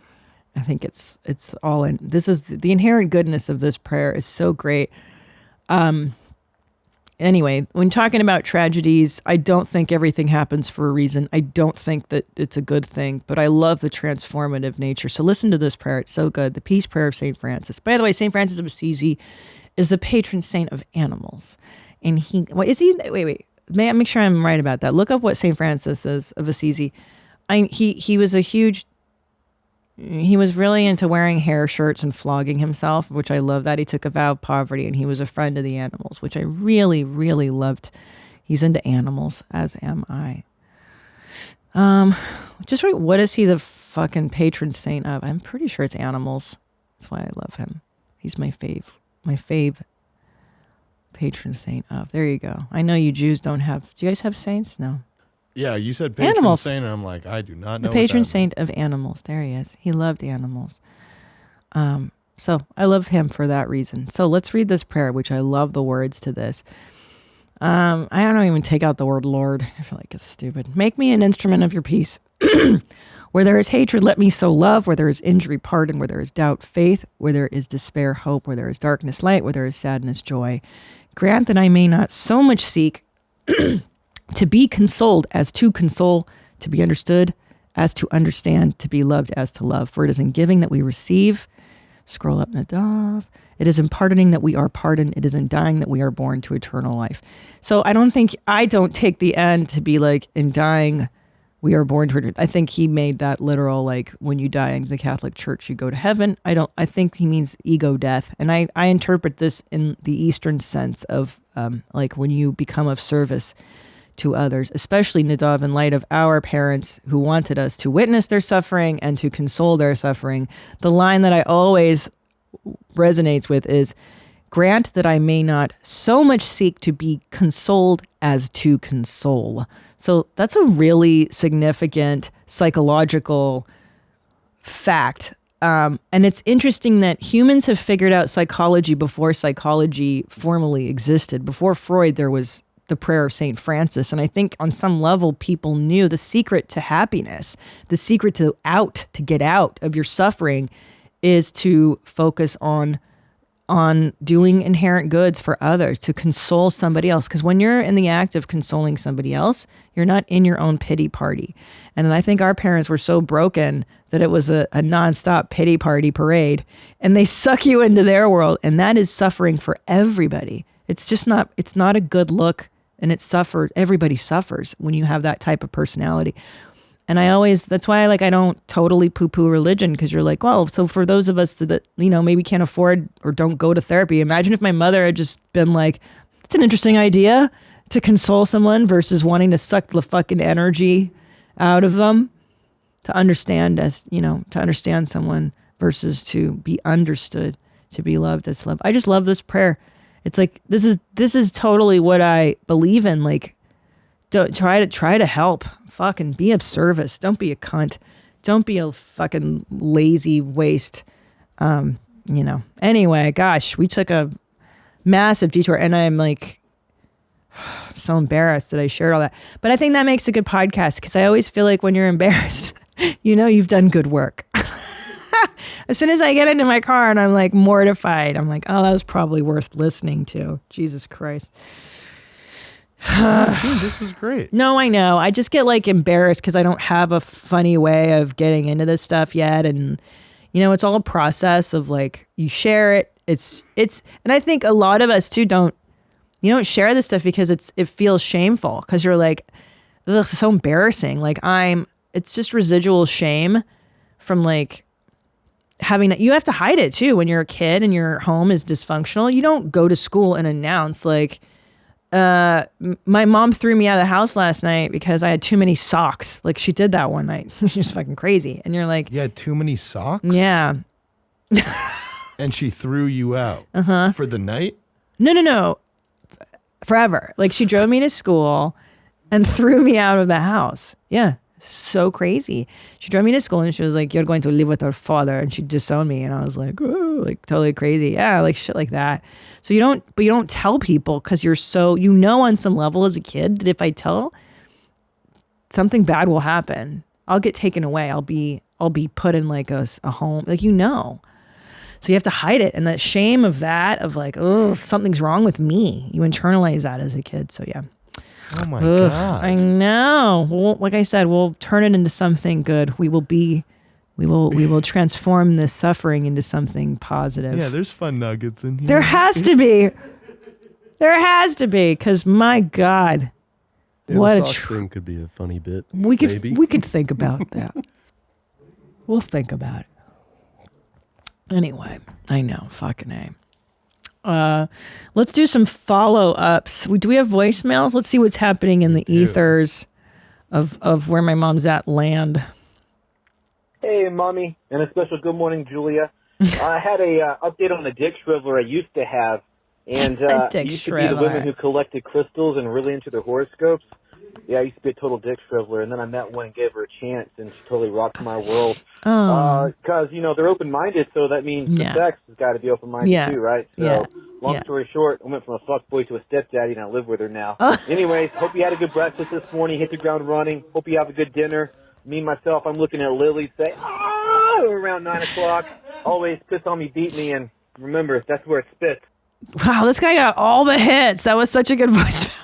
I think it's all in. This is the inherent goodness of this prayer is so great. Anyway, when talking about tragedies, I don't think everything happens for a reason. I don't think that it's a good thing, but I love the transformative nature. So listen to this prayer. It's so good. The Peace Prayer of St. Francis. By the way, St. Francis of Assisi is the patron saint of animals. And wait. May I make sure I'm right about that? Look up what St. Francis is of Assisi. He was really into wearing hair shirts and flogging himself, which I love that. He took a vow of poverty, and he was a friend of the animals, which I really, really loved. He's into animals, as am I. Just wait, what is he the fucking patron saint of? I'm pretty sure it's animals. That's why I love him. He's my fave patron saint of. There you go. I know you Jews don't have. Do you guys have saints? No. Yeah, you said patron animals. saint, and I'm like, I do not know. The patron saint of animals. There he is. He loved animals. So I love him for that reason. So let's read this prayer, which I love the words to this. I don't even take out the word Lord. I feel like it's stupid. Make me an instrument of your peace. Where there is hatred, let me sow love. Where there is injury, pardon. Where there is doubt, faith. Where there is despair, hope. Where there is darkness, light. Where there is sadness, joy. Grant that I may not so much seek to be consoled as to console, to be understood as to understand, to be loved as to love. For it is in giving that we receive. Scroll up, Nadav. It is in pardoning that we are pardoned. It is in dying that we are born to eternal life. So I don't take the end to be like in dying we are born to. I think he made that literal, like when you die in the Catholic Church, you go to heaven. I think he means ego death. And I interpret this in the Eastern sense of like when you become of service to others, especially Nadav, in light of our parents who wanted us to witness their suffering and to console their suffering. The line that I always resonates with is, grant that I may not so much seek to be consoled as to console. So that's a really significant psychological fact. And it's interesting that humans have figured out psychology before psychology formally existed. Before Freud, there was the prayer of St. Francis. And I think on some level, people knew the secret to happiness, the secret to get out of your suffering is to focus on doing inherent goods for others, to console somebody else. Because when you're in the act of consoling somebody else, you're not in your own pity party. And I think our parents were so broken that it was a nonstop pity party parade, and they suck you into their world. And that is suffering for everybody. It's not a good look. And everybody suffers when you have that type of personality. And that's why I don't totally poo-poo religion, because you're like, well, so for those of us that, maybe can't afford or don't go to therapy, imagine if my mother had just been like, it's an interesting idea to console someone versus wanting to suck the fucking energy out of them, to understand someone versus to be understood, to be loved as love. I just love this prayer. It's like, this is totally what I believe in. Like, don't try to help. Fucking be of service. Don't be a cunt. Don't be a fucking lazy waste. Anyway, gosh, we took a massive detour, and I'm like so embarrassed that I shared all that. But I think that makes a good podcast, because I always feel like when you're embarrassed, you've done good work. As soon as I get into my car and I'm like mortified, I'm like, oh, that was probably worth listening to. Jesus Christ. Dude, this was great. No, I know. I just get like embarrassed because I don't have a funny way of getting into this stuff yet. And, it's all a process of like, you share it. And I think a lot of us too you don't share this stuff because it feels shameful, because you're like, ugh, it's so embarrassing. Like it's just residual shame from like, you have to hide it too when you're a kid and your home is dysfunctional. You don't go to school and announce like, my mom threw me out of the house last night because I had too many socks. Like, she did that one night. She's just fucking crazy. And you're like, you had too many socks? Yeah. And she threw you out for the night? No. Forever. Like, she drove me to school and threw me out of the house. Yeah. So crazy. She drove me to school and she was like, you're going to live with our father. And she disowned me. And I was like, oh, like totally crazy. Yeah, like shit like that. So you don't tell people because you're so, on some level as a kid that if I tell, something bad will happen. I'll get taken away. I'll be put in like a home, like, so you have to hide it. And that shame of that, of like, oh, something's wrong with me. You internalize that as a kid. So yeah. Oh my God. I know. Well, like I said, we'll turn it into something good. We will transform this suffering into something positive. Yeah, there's fun nuggets in here. There has to be. There has to be, because my God. Yeah, what the a socks thing could be a funny bit. we could maybe. we could think about that. We'll think about it. Anyway, I know, fucking A. Let's do some follow-ups. Do we have voicemails? Let's see what's happening in the ethers of Where My Mom's At land. Hey, Mommy, and a special good morning, Julia. I had a update on the dick shriveler I used to have, and Dick used to be the women who collected crystals and really into their horoscopes. Yeah, I used to be a total dick shriveler, and then I met one and gave her a chance, and she totally rocked my world. Because, they're open-minded, so that means the sex has got to be open-minded too, right? So, long story short, I went from a fuckboy to a stepdaddy, and I live with her now. Anyways, hope you had a good breakfast this morning, hit the ground running. Hope you have a good dinner. Me, myself, I'm looking at Lily say, around 9 o'clock. Always piss on me, beat me, and remember, that's where it spits. Wow, this guy got all the hits. That was such a good voicemail.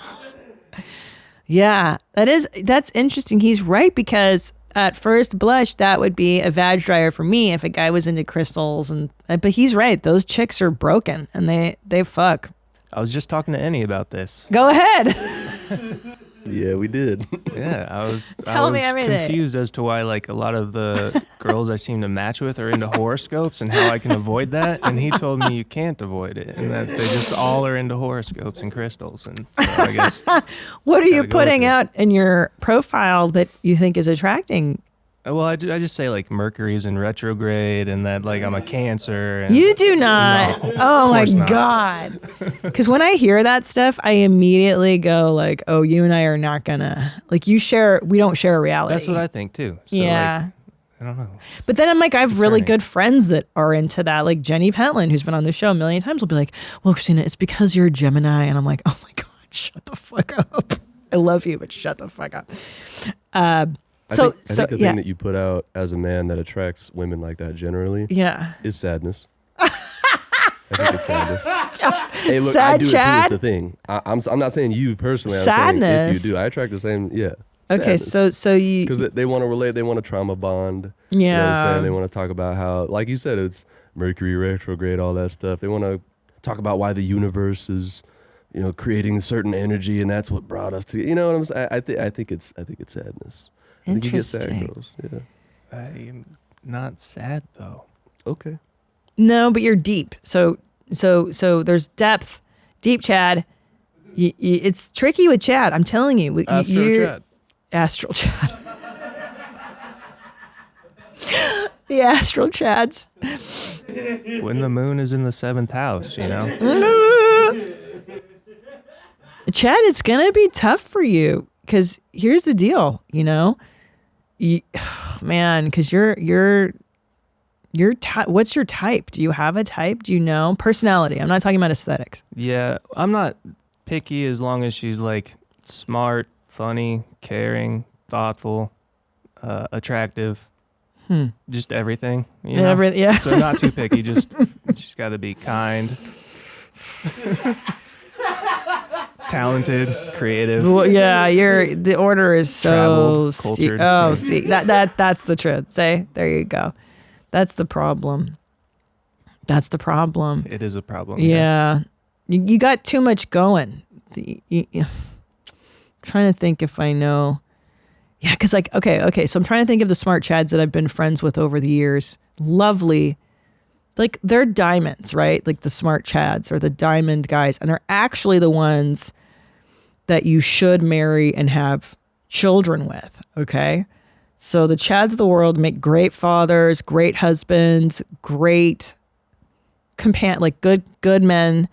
Yeah, that's interesting. He's right, because at first blush, that would be a vag dryer for me if a guy was into crystals. But he's right. Those chicks are broken and they fuck. I was just talking to Annie about this. Go ahead. Yeah, we did. Yeah, I was Tell me everything. confused as to why like a lot of the girls I seem to match with are into horoscopes and how I can avoid that. And he told me you can't avoid it, and that they just all are into horoscopes and crystals. And so I guess what are you putting out in your profile that you think is attracting? Well, I just say like Mercury's in retrograde and that like I'm a Cancer. And you do not. No, oh my not. God. Because when I hear that stuff, I immediately go like, oh, you and I are not gonna, like, we don't share a reality. That's what I think too. So yeah. Like, I don't know. But then I'm like, I have really good friends that are into that. Like Jenny Pentland, who's been on the show a million times, will be like, well, Christina, it's because you're a Gemini. And I'm like, oh my God, shut the fuck up. I love you, but shut the fuck up. I think the thing that you put out as a man that attracts women like that generally is sadness. I think it's sadness. Hey, look, Sad I do Chad? it too is the thing. I'm not saying you personally. I'm Sadness. saying if you do. I attract the same, Okay, sadness. so you... Because they want to relate, they want to trauma bond. Yeah. You know what I'm saying? They want to talk about how, like you said, it's Mercury retrograde, all that stuff. They want to talk about why the universe is, creating a certain energy, and that's what brought us to, you know what I'm saying? I think it's sadness. I think you get sad girls. Yeah. I'm not sad though. Okay. No, but you're deep. So there's depth. Deep Chad. It's tricky with Chad. I'm telling you. Astral Chad. The astral Chads. When the moon is in the 7th house, Chad, it's gonna be tough for you, because here's the deal, man, because you're what's your type? Do you have a type? Do you know personality? I'm not talking about aesthetics. Yeah, I'm not picky as long as she's like smart, funny, caring, thoughtful, attractive, just everything. Yeah. So not too picky. Just she's got to be kind, talented, creative. Well, yeah, the order is so traveled, cultured. See, that's the truth. Say, there you go. That's the problem. It is a problem. Yeah. You got too much going. Trying to think if I know. Yeah, because like, okay. So I'm trying to think of the smart Chads that I've been friends with over the years. Lovely. Like, they're diamonds, right? Like the smart Chads or the diamond guys. And they're actually the ones that you should marry and have children with, okay? So the Chads of the world make great fathers, great husbands, great good men.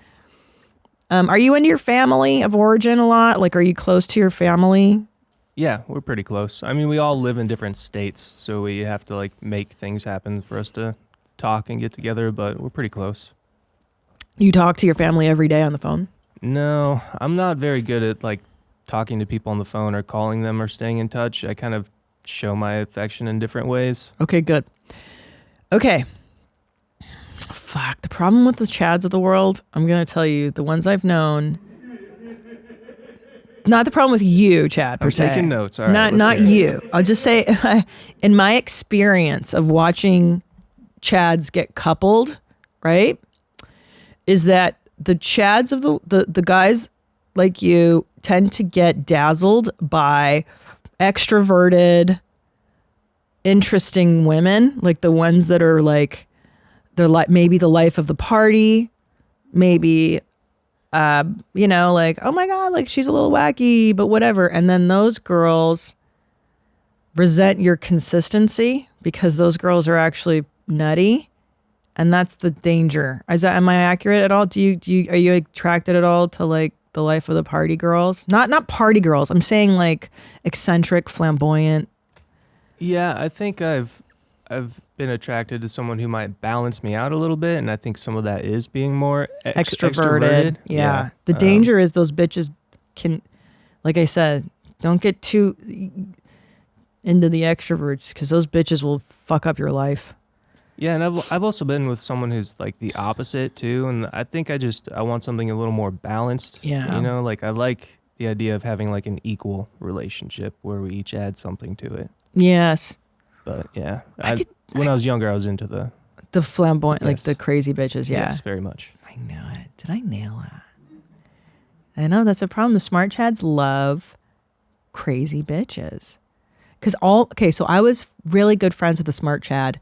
Are you into your family of origin a lot? Like, are you close to your family? Yeah, we're pretty close. I mean, we all live in different states, so we have to like make things happen for us to talk and get together, but we're pretty close. You talk to your family every day on the phone? No, I'm not very good at like talking to people on the phone or calling them or staying in touch. I kind of show my affection in different ways. Okay, good. Okay. Fuck. The problem with the Chads of the world, I'm going to tell you, the ones I've known, not the problem with you, Chad, per I'm se. taking notes. All right, let's Not hear it. you. I'll just say, in my experience of watching Chads get coupled, right, is that the Chads of the guys like you tend to get dazzled by extroverted, interesting women, like the ones that are like, they're like maybe the life of the party, maybe, like, oh my God, like she's a little wacky, but whatever. And then those girls resent your consistency because those girls are actually nutty. And that's the danger. Am I accurate at all? Are you attracted at all to like the life of the party girls? Not party girls. I'm saying like eccentric, flamboyant. Yeah, I think I've been attracted to someone who might balance me out a little bit, and I think some of that is being more extroverted. Yeah. The danger is those bitches can, like I said, don't get too into the extroverts because those bitches will fuck up your life. Yeah, and I've also been with someone who's like the opposite too, and I think I want something a little more balanced. Yeah. You know, like I like the idea of having like an equal relationship where we each add something to it. Yes. But yeah, when I was younger, I was into the flamboyant, like Yes. the crazy bitches. Yeah. Yes, very much. I know it. Did I nail that? I know that's a problem. The smart Chads love crazy bitches. So I was really good friends with a smart Chad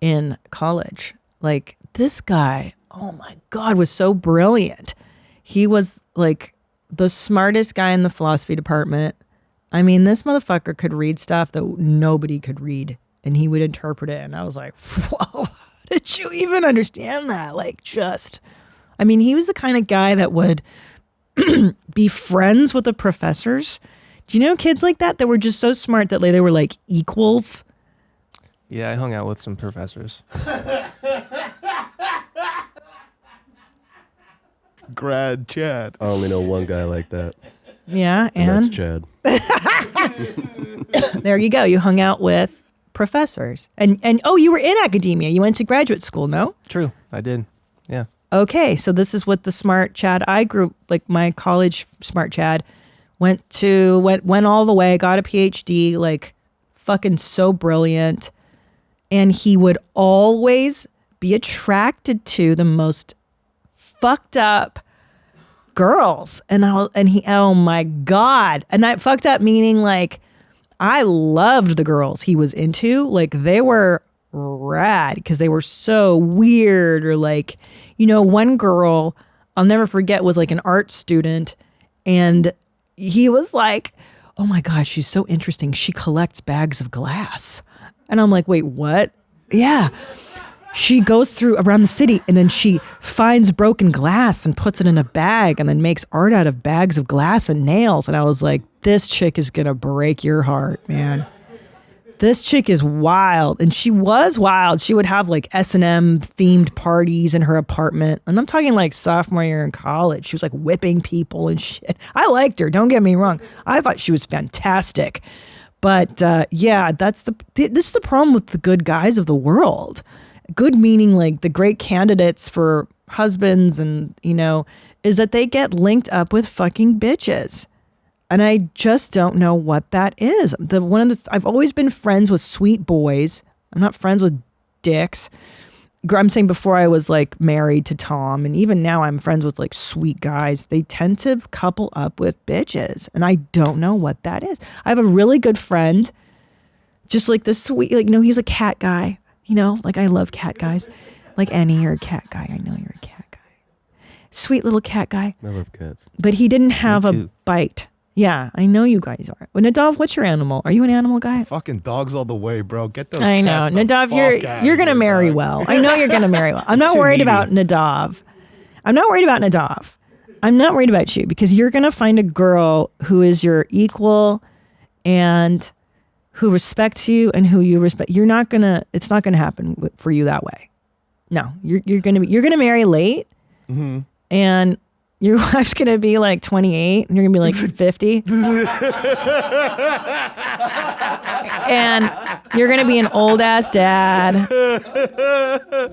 in college. Like this guy, oh my God, was so brilliant. He was like the smartest guy in the philosophy department. I mean, this motherfucker could read stuff that nobody could read and he would interpret it. And I was like, whoa, how did you even understand that? He was the kind of guy that would be friends with the professors. Do you know kids like that were just so smart that they were like equals? Yeah, I hung out with some professors. Grad Chad. I only know one guy like that, Yeah, and and that's Chad. there you go. You hung out with professors. And oh, you were in academia. You went to graduate school, no? True, I did. Yeah. Okay, so this is what the smart Chad I grew, like my college smart Chad went all the way, got a PhD, like fucking so brilliant. And he would always be attracted to the most fucked up girls. Oh my God. And I fucked up meaning like I loved the girls he was into. Like they were rad because they were so weird, or like, one girl I'll never forget was like an art student, and he was like, oh my God, she's so interesting. She collects bags of glass. And I'm like, wait, what? Yeah. She goes around the city and then she finds broken glass and puts it in a bag and then makes art out of bags of glass and nails. And I was like, this chick is going to break your heart, man. This chick is wild. And she was wild. She would have like S&M themed parties in her apartment. And I'm talking like sophomore year in college. She was like whipping people and shit. I liked her. Don't get me wrong. I thought she was fantastic. But yeah, this is the problem with the good guys of the world. Good meaning like the great candidates for husbands and, is that they get linked up with fucking bitches. And I just don't know what that is. I've always been friends with sweet boys. I'm not friends with dicks. I'm saying before I was like married to Tom, and even now I'm friends with like sweet guys. They tend to couple up with bitches, and I don't know what that is. I have a really good friend, just like this sweet, like, he was a cat guy, like I love cat guys. Like Annie, you're a cat guy. I know you're a cat guy. Sweet little cat guy. I love cats. But he didn't have a too. bite. Yeah, I know you guys are. Well, Nadav, what's your animal? Are you an animal guy? Fucking dogs all the way, bro. Get those. I know. cats the Nadav, fuck you're outta gonna here, marry dog. well. I know you're gonna marry well. I'm not Too worried needy. about Nadav. I'm not worried about Nadav. I'm not worried about you because you're gonna find a girl who is your equal and who respects you and who you respect. It's not gonna happen for you that way. No, you're gonna marry late, Mm-hmm. and your wife's going to be like 28 and you're going to be like 50. And you're going to be an old ass dad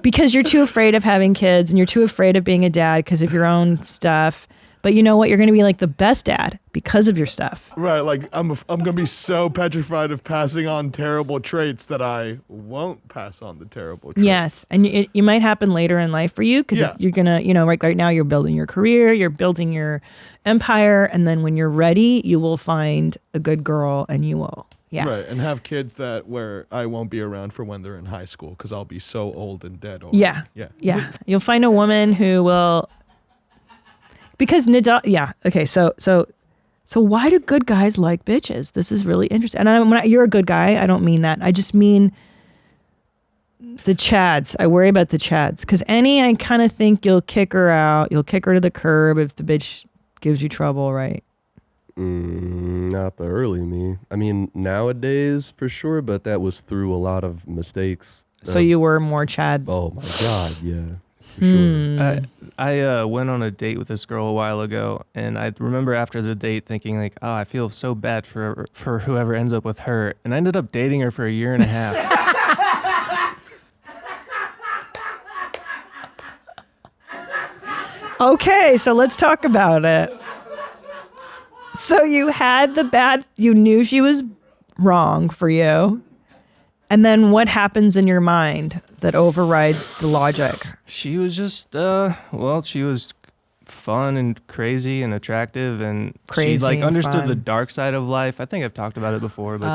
because you're too afraid of having kids and you're too afraid of being a dad because of your own stuff. But you know what? You're going to be like the best dad because of your stuff. Right, like I'm going to be so petrified of passing on terrible traits that I won't pass on the terrible traits. Yes, and it might happen later in life for you because you're going to, right now you're building your career, you're building your empire, and then when you're ready, you will find a good girl and you will. Yeah. Right, and have kids where I won't be around for when they're in high school because I'll be so old and dead already. Yeah. Yeah. Yeah. You'll find a woman who will. Because okay. So why do good guys like bitches? This is really interesting. And you're a good guy. I don't mean that. I just mean the chads. I worry about the chads. Because I kind of think you'll kick her out. You'll kick her to the curb if the bitch gives you trouble, right? Not the early me. I mean, nowadays for sure, but that was through a lot of mistakes. So you were more chad. Oh my God, yeah. For sure. I went on a date with this girl a while ago, and I remember after the date thinking like, oh, I feel so bad for whoever ends up with her, and I ended up dating her for a year and a half. Okay, so let's talk about it. So you knew she was wrong for you. And then what happens in your mind that overrides the logic? She was just, she was fun and crazy and attractive, and Crazy she like and understood fun. the dark side of life. I think I've talked about it before, but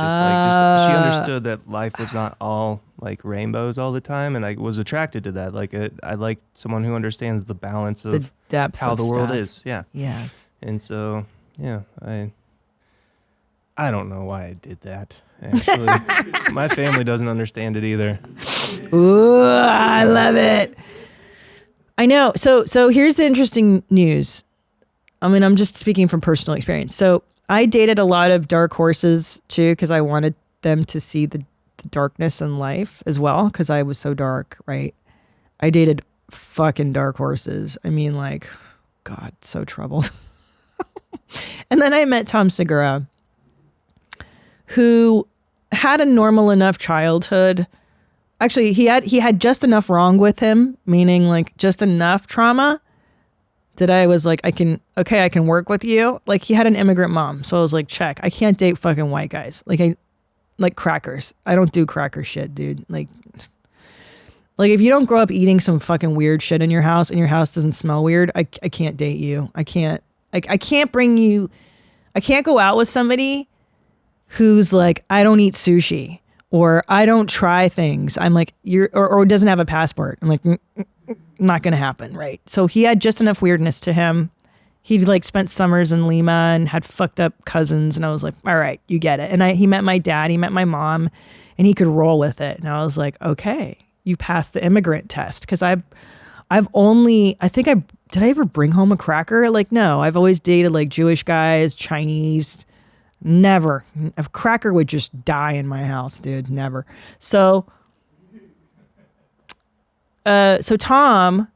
she understood that life was not all like rainbows all the time, and I was attracted to that. Like I like someone who understands the balance of The depth how of the world stuff. is. Yeah. Yes. And so, yeah, I don't know why I did that. Actually, my family doesn't understand it either. Ooh, I love it. I know. So here's the interesting news. I mean, I'm just speaking from personal experience. So I dated a lot of dark horses too, because I wanted them to see the darkness in life as well, because I was so dark, right? I dated fucking dark horses. I mean, like, God, so troubled. And then I met Tom Segura, who had a normal enough childhood. Actually, he had just enough wrong with him, meaning like just enough trauma that I was like, I can work with you. Like, he had an immigrant mom. So I was like, check. I can't date fucking white guys. Like crackers. I don't do cracker shit, dude. Like if you don't grow up eating some fucking weird shit in your house and your house doesn't smell weird, I can't date you. I can't go out with somebody who's like, I don't eat sushi or I don't try things. I'm like, or doesn't have a passport. I'm like, not going to happen. Right. So he had just enough weirdness to him. He like spent summers in Lima and had fucked up cousins. And I was like, all right, you get it. And he met my dad, he met my mom, and he could roll with it. And I was like, okay, you passed the immigrant test. Cause did I ever bring home a cracker? Like, no, I've always dated like Jewish guys, Chinese. Never. A cracker would just die in my house, dude. Never. So Tom,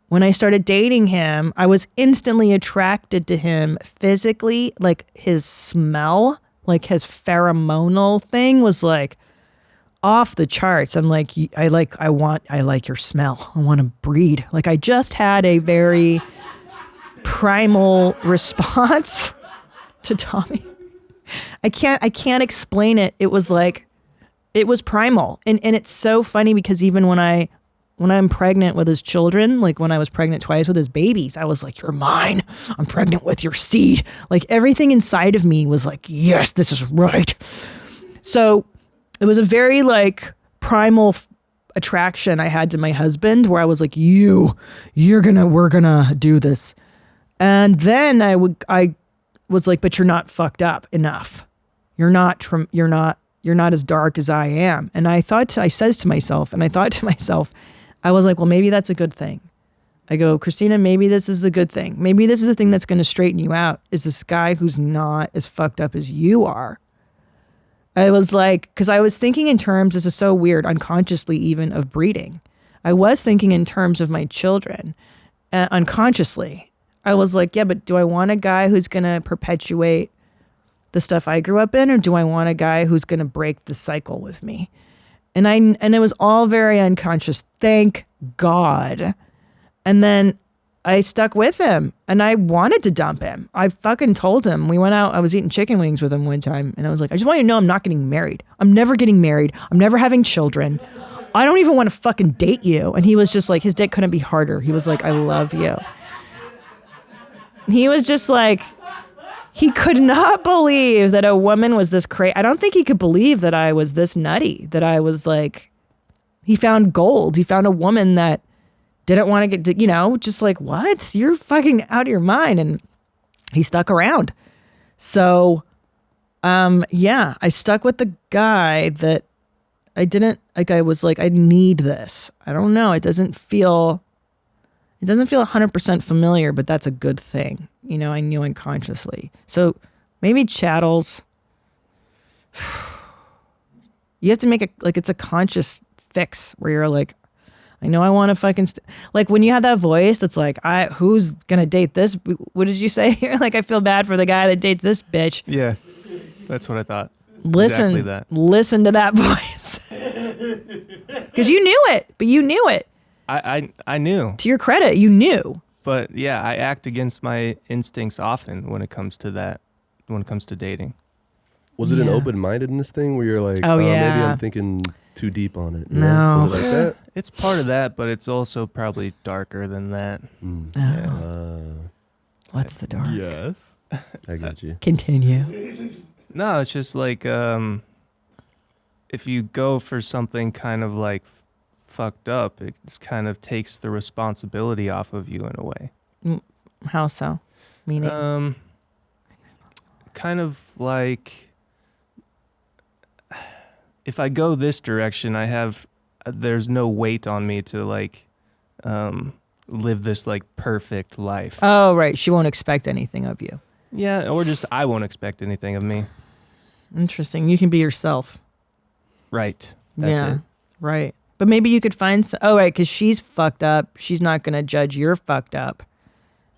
when I started dating him, I was instantly attracted to him physically. Like his smell, like his pheromonal thing was like off the charts. I'm like, I like your smell. I want to breed. Like, I just had a very primal response to Tommy. I can't explain it. It was like, it was primal. And it's so funny because even when I'm pregnant with his children, like when I was pregnant twice with his babies, I was like, you're mine. I'm pregnant with your seed. Like, everything inside of me was like, yes, this is right. So it was a very like primal attraction I had to my husband, where I was like, we're gonna do this. And then I was like, but you're not fucked up enough. You're not as dark as I am. And I thought to myself, I was like, well, maybe that's a good thing. I go, Christina, maybe this is a good thing. Maybe this is the thing that's going to straighten you out, is this guy who's not as fucked up as you are. I was like, because I was thinking in terms, this is so weird, unconsciously even, of breeding. I was thinking in terms of my children, unconsciously. I was like, yeah, but do I want a guy who's going to perpetuate the stuff I grew up in, or do I want a guy who's going to break the cycle with me? And it was all very unconscious. Thank God. And then I stuck with him, and I wanted to dump him. I fucking told him. We went out. I was eating chicken wings with him one time, and I was like, I just want you to know I'm not getting married. I'm never getting married. I'm never having children. I don't even want to fucking date you. And he was just like, his dick couldn't be harder. He was like, I love you. He was just like, he could not believe that a woman was this crazy. I don't think he could believe that I was this nutty, that I was like, he found gold. He found a woman that didn't want to get, just like, what? You're fucking out of your mind. And he stuck around. So, I stuck with the guy that I didn't, like, I was like, I need this. I don't know. It doesn't feel 100% familiar, but that's a good thing. I knew unconsciously. So maybe chattels, you have to make it like it's a conscious fix where you're like, I know I want to fucking, like when you have that voice that's like, who's going to date this? What did you say? You're like, I feel bad for the guy that dates this bitch. Yeah, that's what I thought. Listen, exactly that. Listen to that voice. Because you knew it, but you knew it. I knew. To your credit, you knew. But yeah, I act against my instincts often when it comes to that, when it comes to dating. Was it an open-mindedness thing where you're like, maybe I'm thinking too deep on it? No. Was it like that? It's part of that, but it's also probably darker than that. What's the dark? Yes. I got you. Continue. No, it's just like if you go for something kind of like fucked up, it kind of takes the responsibility off of you in a way. How so? Meaning? Kind of like if I go this direction, there's no weight on me to like live this like perfect life. Oh, right. She won't expect anything of you. Yeah, or just I won't expect anything of me. Interesting. You can be yourself. Right. That's it. Right. But maybe you could find right, because she's fucked up. She's not going to judge you're fucked up.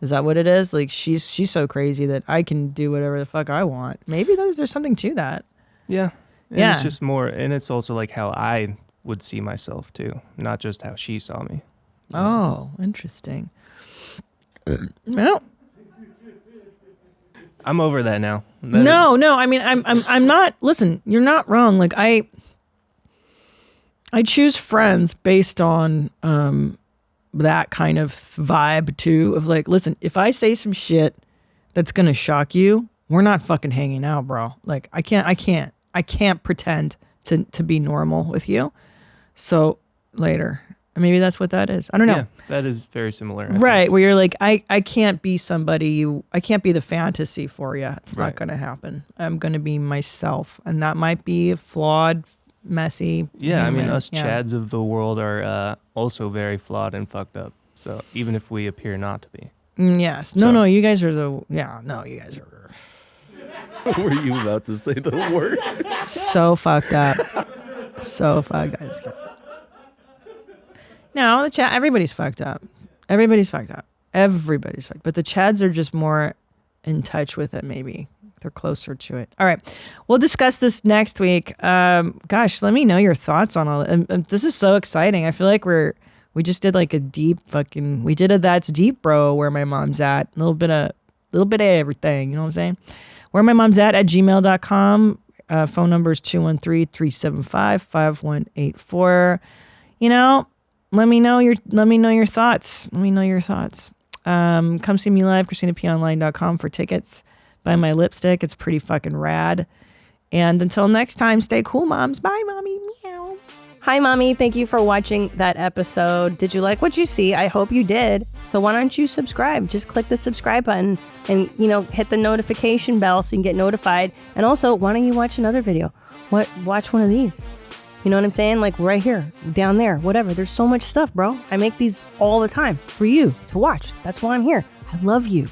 Is that what it is? Like she's so crazy that I can do whatever the fuck I want. Maybe there's something to that. Yeah. And Yeah. it's just more, and it's also like how I would see myself too, not just how she saw me. Oh, interesting. Well, I'm over that now. no. I mean, I'm not. Listen, you're not wrong. Like I choose friends based on that kind of vibe too. Of like, listen, if I say some shit that's gonna shock you, we're not fucking hanging out, bro. Like I can't pretend to be normal with you. So later, maybe that's what that is. I don't know. Yeah, that is very similar. I Right, think. where you're like, I can't be somebody I can't be the fantasy for you. It's not Right. going to happen. I'm going to be myself, and that might be a flawed, messy. Yeah, I mean, human. us Yeah. Chads of the world are also very flawed and fucked up. So even if we appear not to be. Yes. No, So- no, you guys are you guys are Were you about to say the word? so fucked up. So fucked up. I just kidding. No, the chat. Everybody's fucked up. Everybody's fucked up. Everybody's fucked. But the Chads are just more in touch with it. Maybe they're closer to it. All right, we'll discuss this next week. Gosh, let me know your thoughts on all. This is so exciting. I feel like we just did like a deep fucking. We did a That's Deep, Bro. Where my mom's at. A little bit of everything. You know what I'm saying? WhereMyMomsAt at gmail.com. Phone number is 213-375-5184. Let me know your thoughts. Let me know your thoughts. Come see me live, ChristinaPOnline.com for tickets. Buy my lipstick. It's pretty fucking rad. And until next time, stay cool, moms. Bye, mommy. Meow. Hi, mommy. Thank you for watching that episode. Did you like what you see? I hope you did. So why don't you subscribe? Just click the subscribe button and, hit the notification bell so you can get notified. And also, why don't you watch another video? Watch one of these. You know what I'm saying? Like right here, down there, whatever. There's so much stuff, bro. I make these all the time for you to watch. That's why I'm here. I love you.